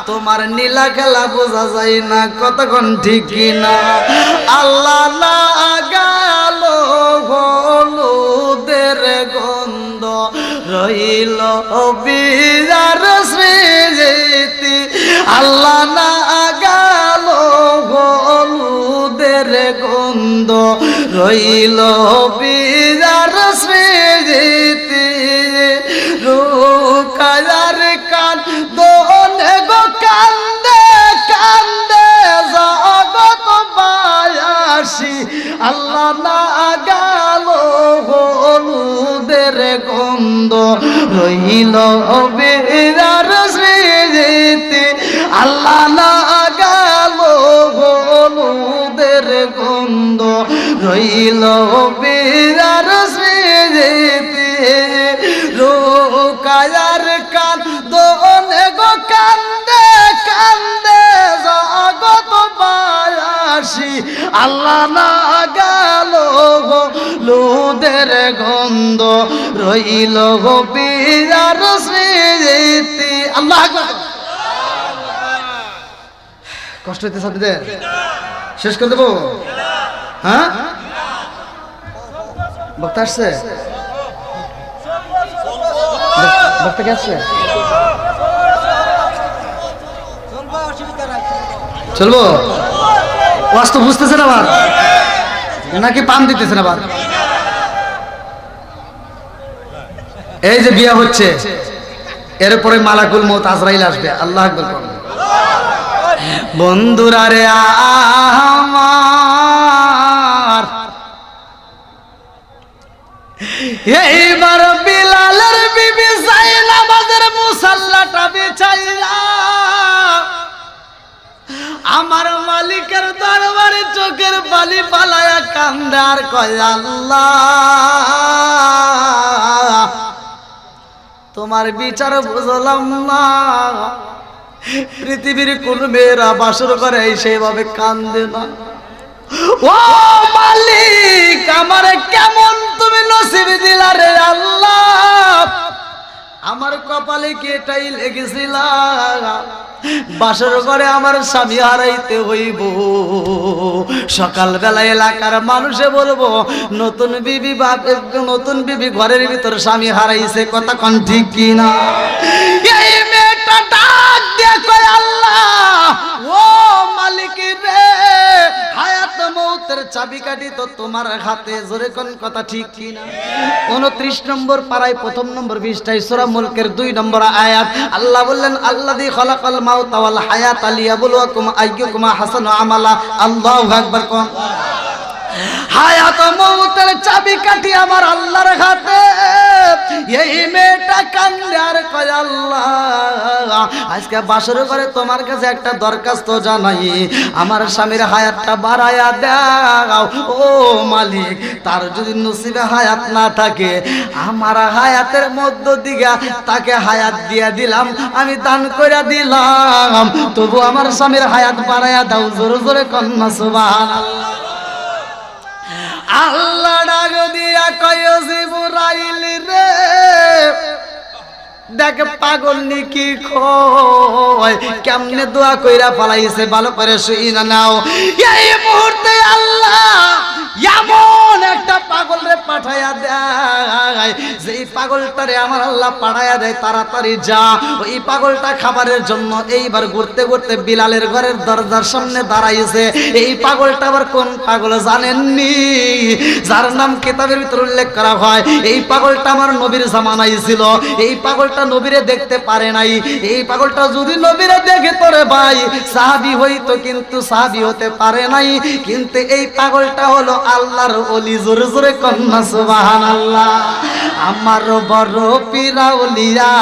তোমার নীলা খেলা বোঝা যায় না, কতক্ষণ ঠিক না? আল্লাহ না গেল হলুদের গন্ধ রইল বিজার স্মৃতি, আল্লাহ না গেল হলুদের গন্ধ রইল বিজার স্মৃতি, রুকায়ার কান দোনে গো কান্দে কান্দে জগৎ বায়াসি, আল্লাহ না গেল হলুদের গন্ধ রইল বিজার স্মৃতি, আল্লাহ না গেল হলুদের গন্ধ রইল বিজার স্মৃতি, রুকায়ার কান দোনে গো কান্দে কান্দে আল্লাহ না গেল গো লুদের গন্ধ রইল গো পিয়ার স্মৃতি। আল্লাহ আকবার। কষ্ট হইতেছে আপনাদের? শেষ করে দেবো? হ্যাঁ, বক্তা আসছে? বক্তা কে আসছে? চলবো? ওয়াজ তো বুঝতেছেন আবার নাকি পাম দিতেছেন আবার? এই যে বিয়া হচ্ছে, এরপরে মালাকুল মউত আজরাইল আসবে। আল্লাহ আকবার। বন্ধুরা রে আমার, এইবার বিলালের বিবি জাইনাবাদের মুসাল্লাটা বিছাইয়া আমার মালিকের দরবারে চোখের বালি পালায়া কান্দে আর কয় আল্লাহ তোমার বিচার বুঝলাম না। পৃথিবীর কোন মেয়েরা বাসর করে সেইভাবে কান্দে না। ও মালিক, আমারে কেমন তুমি নসিব দিলা রে আল্লাহ। আমার কপালে কি এটাই লেগেছিল বাসর করে আমার স্বামী হারাইতে হইব? সকালবেলা এলাকার মানুষে বলবো নতুন বিবি ঘরের ভিতর স্বামী হারাইছে। কথা কোন ঠিক কিনা? এই মেয়েটা ডাক দিয়ে কয় আল্লাহ ও মালিক রে, হায়াত মউতের চাবিকাঠি তো তোমার হাতে। জোরে কোন কথা ঠিক কিনা? 29 নম্বর পারায় 1 নম্বর পৃষ্ঠায় সূরা মুলকের 2 নম্বর আয়াত আল্লাহ বললেন আল্লাযী খালাকাল মাউতা ওয়াল হায়াতা লিয়াবলুয়াকুম আইয়ুকুম আহসানু আমালা। আল্লাহু আকবার। কোন হায়াত মউতের চাবিকাঠি আমার আল্লাহর হাতে। এই মেয়েটা কান্দে আর কয় আল্লাহ আজকে বাসর করে তোমার কাছে একটা দরখাস্ত জানাই, আমার স্বামীর হায়াতটা বাড়ায়া দাও। ও মালিক, তার যদি নসিবে হায়াত না থাকে আমার হায়াতের মধ্য দিকে তাকে হায়াত দিয়া দিলাম, আমি দান করে দিলাম, তবু আমার স্বামীর হায়াত বাড়ায়া দাও। জোরে জোরে কন্যা সুবহানাল্লাহ। আল্লাহ ডাক দিয়া কয় জিবরাইল রে, দেখ পাগল নাকি কয় কেমনে দোয়া কইরা ফলাইছে, ভালো করে শুইনা নাও। এই মুহূর্তে আল্লাহ এমন একটা পাগল রে পাঠায়া দেয়, যেই পাগলটারে আমার আল্লাহ পাঠায়া দেয় তাড়াতাড়ি যা ওই পাগলটা খাবারের জন্য এইবার ঘুরতে ঘুরতে বিলালের ঘরের দরজার সামনে দাঁড়াইছে। এই পাগলটা আবার কোন পাগল জানেননি? যার নাম কিতাবের ভিতর উল্লেখ করা হয় এই পাগলটা আমার নবীর জামানায় ছিল। এই পাগলটা নবীরে দেখতে পারে নাই। এই পাগলটা যদি নবীরে দেখে তোরে ভাই সাহাবী হইতো, কিন্তু সাহাবী হতে পারে নাই। কিন্তু এই পাগলটা হলো আল্লাহর ওলি। জোরে জোরে কন্যা সুবহানাল্লাহ। আমার বড় পিরাউলিয়া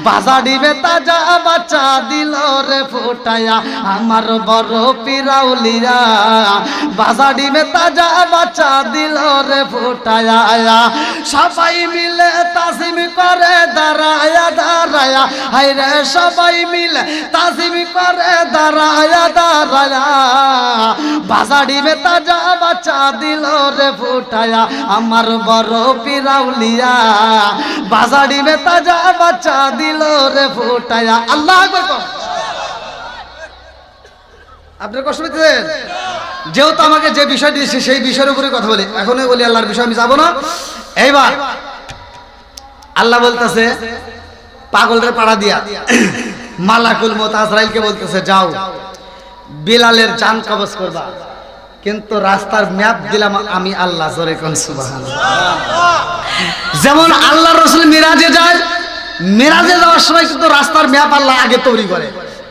বাজাড়িবে তাজা বাচ্চা দিল রে ফোটায়া। আমার বড় পিরাউলিয়া বাজাড়িবে তাজা বাচ্চা দিল রে ফোটায়া। সবাই মিলে তাজিম করে দাঁড়ায়া দাঁড়ায়া, হায়রে সবাই মিলে তাজিম করে দাঁড়ায়া দাঁড়ায়া, বাজাড়িবে তাজা বাচ্চা দিল রে ফুটায়া। আমার বড় পিরাউলিয়া বাজাড়িবে তাজা বাচ্চা দিল রে ফুটায়া। আল্লাহু আকবার। আপনার কষ্ট পেতেছেন? যেহেতু আমাকে যে বিষয় দিয়েছে সেই বিষয়ের উপরে কথা বলি, এখনই বলি আল্লাহর বিষয় আমি যাবো না। এইবার আল্লাহ বলতেছে পাগলরে পাড়া দিয়া মালাকুল মউত আজরাইলকে বলতেছে যাও বিলালের জান কবজ করবা, কিন্তু রাস্তার ম্যাপ দিলাম আমি আল্লাহ। জোরে কোন সুবহানাল্লাহ। যেমন আল্লাহ রাসূল মিরাজে যায়, মিরাজে যাওয়ার সময় কিন্তু রাস্তার ম্যাপ আল্লাহ আগে তৈরি করে।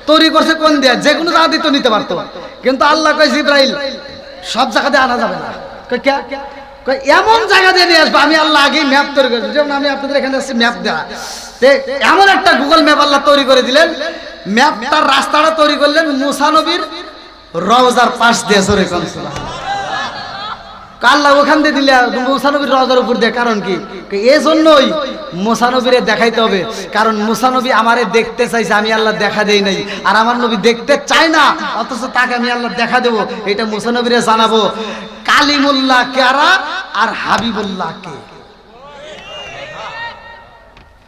তৈরি করছে কোন দিয়া? যে কোনো জায়গা দিয়ে তো নিতে পারতো, কিন্তু আল্লাহ কয় জিবরাইল সব জায়গাতে আনা যাবে না। কয় এমন জায়গা দিয়ে নিয়ে আসবো আমি আল্লাহ আগেই ম্যাপ তৈরি করেছি। যেমন আমি আপনাদের এখানে আসছি ম্যাপ দেওয়া, এমন একটা গুগল ম্যাপ আল্লাহ তৈরি করে দিলেন। ম্যাপটার রাস্তাটা তৈরি করলেন মুসা নবীর রওজার পাশ দিয়ে। জোরে কোন সুবহানাল্লাহ। আল্লাহ ওখান দিয়ে দিলে মুসা নবীর রওজার উপর দিয়ে। কারণ কি? এই জন্যই মুসা নবীরে দেখাইতে হবে, কারণ মুসা নবী আমারে দেখতে চাইছে, আমি আল্লাহ দেখা দেই নাই, আর আমার নবী দেখতে চায় না, অথচ তাকে আমি আল্লাহ দেখা দেবো, এটা মুসা নবীরে জানাবো কালিমুল্লাহ কারা আর হাবিবুল্লাহ কে।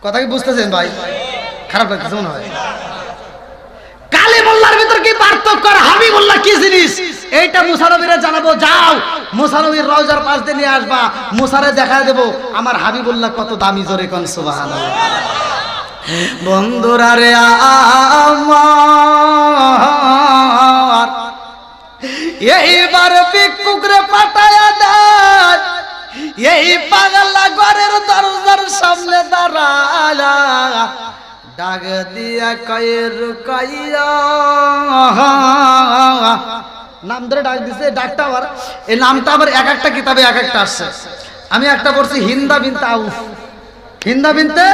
কথা কি বুঝতেছেন ভাই? খারাপ লাগতেছে মনে হয়? কালিমুল্লাহর ভিতর কি পার্থক্য আর হাবিবুল্লাহ কি জিনিস, এইটা মুসা নবীরে জানাবো। যাও মুসা নবীর রওজার পাশ দিয়ে নিয়ে আসবা, মুসারে দেখায় দেবো আমার হাবিবুল্লাহ কত দামি, জোরে কোন সুবহানাল্লাহ। বন্ধুরা রে আমার এইবার ভিক্ষুকরে পাঠায়া দেয়, এই পাগলা ঘরের দরজার সামনে দাঁড়ায়া ডাক দিয়া কয়ে রুকাইয়া, নাম ধরে ডাক দিছে। ডাকটা আবার এই নামটা আবার এক একটা কিতাবে এক একটা আসছে। আমি একটা পড়ছি হিন্দা বিনতে আউফ, হিন্দা বিনতে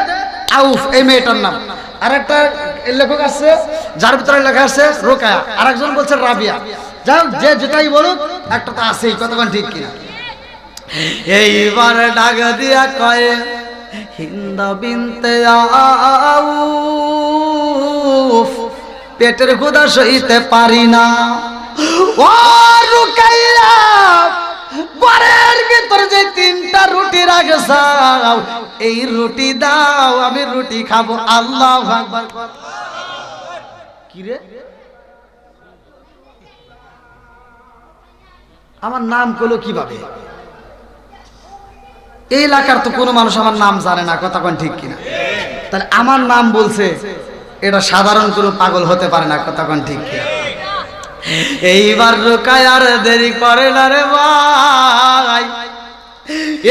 আউফ এই মেয়েটার নাম। আর একটা লেখক আছে যার ভিতরে লেখা আছে রোকায়া, আর একজন বলছে রাবিয়া। যাই যে যেটাই বলুক একটা তো আছেই, কতক্ষণ ঠিক কিনা। এইবার ডাক দিয়া কয়ে হিন্দা বিনতে আউফ, পেটের ক্ষুধা সইতে পারি না, ও রুকাইয়া ঘরের ভিতর যে 3টা রুটি রাখছাও, এই রুটি দাও, আমি রুটি খাবো। আল্লাহু আকবার। কি রে, আমার নাম কইলো কিভাবে? এই এলাকার তো কোনো মানুষ আমার নাম জানে না, কথা কোন ঠিক কিনা? তাহলে আমার নাম বলছে, এটা সাধারণ কোনো পাগল হতে পারে না, কথা কোন ঠিক কিনা? এইবার রুকায়ার দেরি করে না রে ভাই,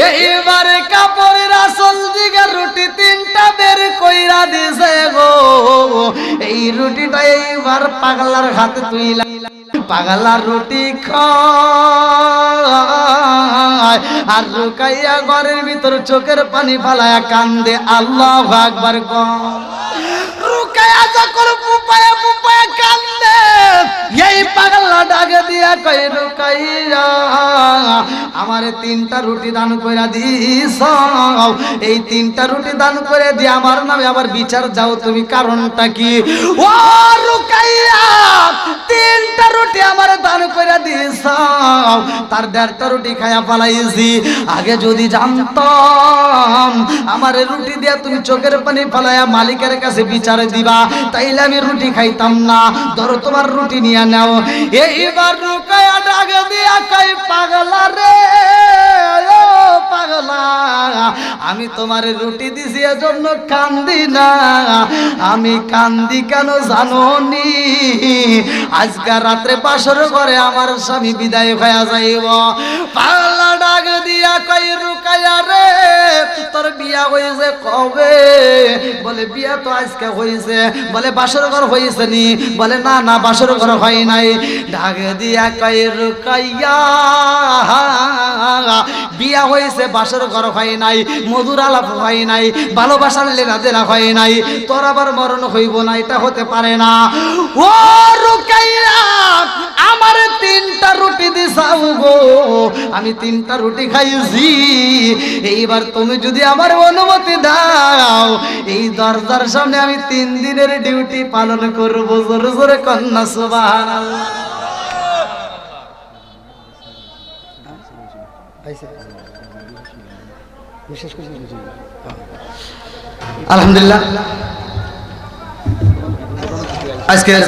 এইবারে কাপড়ের আসল দিকে রুটি 3টা বের কইরা দিছে গো। এই রুটিটা এইবার পাগলার হাতে তুইলা, পাগলার রুটি খায় আর রুকাইয়া ঘরের ভিতর চোখের পানি ফালায়া কান্দে। আল্লাহু আকবার। রুকাইয়া যখন পুপায়া পুপায়া কান্দে, এই পাগলা ডাকে দিয়া কই রুকাইয়া আমারে 3টা রুটি দান কইরা দিস, এই 3টা রুটি দান করে দিয়ে আমার নামে আবার বিচার যাও তুমি, কারণটা কি? ও রুকাইয়া 3টা রুটি আমারে দান কইরা দিস, তার 1.5টা রুটি খায়া পালাইছি। আগে যদি জানতাম আমারে রুটি দিয়া তুমি চোখের পানি ফালায়া মালিকের কাছে বিচারে দিবা, তাইলে আমি রুটি খাইতাম না। ধরো তোমার রুটি নিয়ে নাও। এইবার রুকায়া ডাক দিয়া কই পাগলা রে, ও পাগলা, আমি তোমার রুটি দিছি এজন্য কান্দি না, আমি কান্দি কেন জানো নি? আজকে রাত্রে বাসর ঘরে আমার স্বামী বিদায় হয়ে যাইব। পাগলা ডাক দিয়া কই রুকায়া রে, তোর বিয়া হয়েছে কবে? বলে বিয়া তো আজকে হয়েছে। বলে বাসর ঘর হয়েছে নি? বলে না না বাসর ঘর হয় নাই। ডাক দিয়া কই রুকাইয়া বিয়া হয়েছে, বাসর ঘর হয় নাই, মধুর আলাপ হয় নাই, ভালোবাসার লেনা দেনা হয় নাই, তোর আবার মরণ হইব না, এটা হতে পারে না। ও রুকাইয়া আমার 3টা রুটি দিছাও গো, আমি 3টা রুটি খাইছি। এইবার তুমি যদি আমার অনুমতি দাও, এই দরজার সামনে আমি 3 দিনের ডিউটি পালন করব। জোরে জোরে কন্যা সুবহানাল্লাহ। আলহামদুলিল্লাহ, আজকের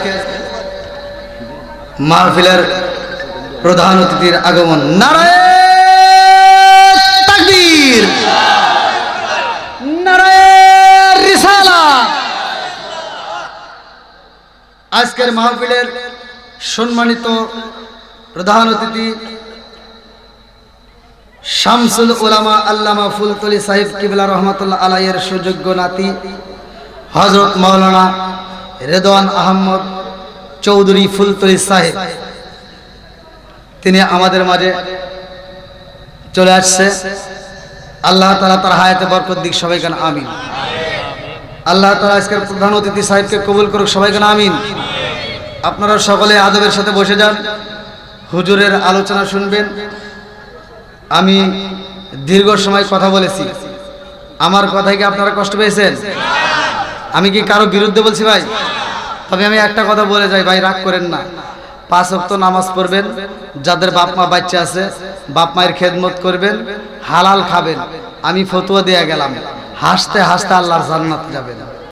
মাহফিলের প্রধান অতিথির আগমন। নারায়ে তাকবীর, নারায়ে রিসালাত। আজকের মাহফিলের সম্মানিত প্রধান অতিথি শামসুল উলামা আল্লামা ফুলতলি সাহেব কিবলা রহমাতুল্লাহ আলাইহির সুযোগ্য নাতি হযরত মাওলানা রেদওয়ান আহমদ চৌধুরী ফুলতলি সাহেব, তিনি আমাদের মাঝে চলে আসছে। আল্লাহ তাআলা তার হায়াতে বরকত দিক, সবাই কেন আমিন। আল্লাহ তাআলা আজকের প্রধান অতিথি সাহেবকে কবুল করুক, সবাই কেন আমিন। আপনারা সকলে আদবের সাথে বসে যান, হুজুরের আলোচনা শুনবেন। আমি দীর্ঘ সময় কথা বলেছি, আমার কথায় কি আপনারা কষ্ট পেয়েছেন? আমি কি কারো বিরুদ্ধে বলছি ভাই? তবে আমি একটা কথা বলে যাই ভাই, রাগ করেন না। 5 ওয়াক্ত নামাজ পড়বেন, যাদের বাপ মা বাচ্চা আছে বাপ মায়ের খেদমত করবেন, হালাল খাবেন। আমি ফতোয়া দিয়ে গেলাম, হাসতে হাসতে আল্লাহর জান্নাত যাবেন।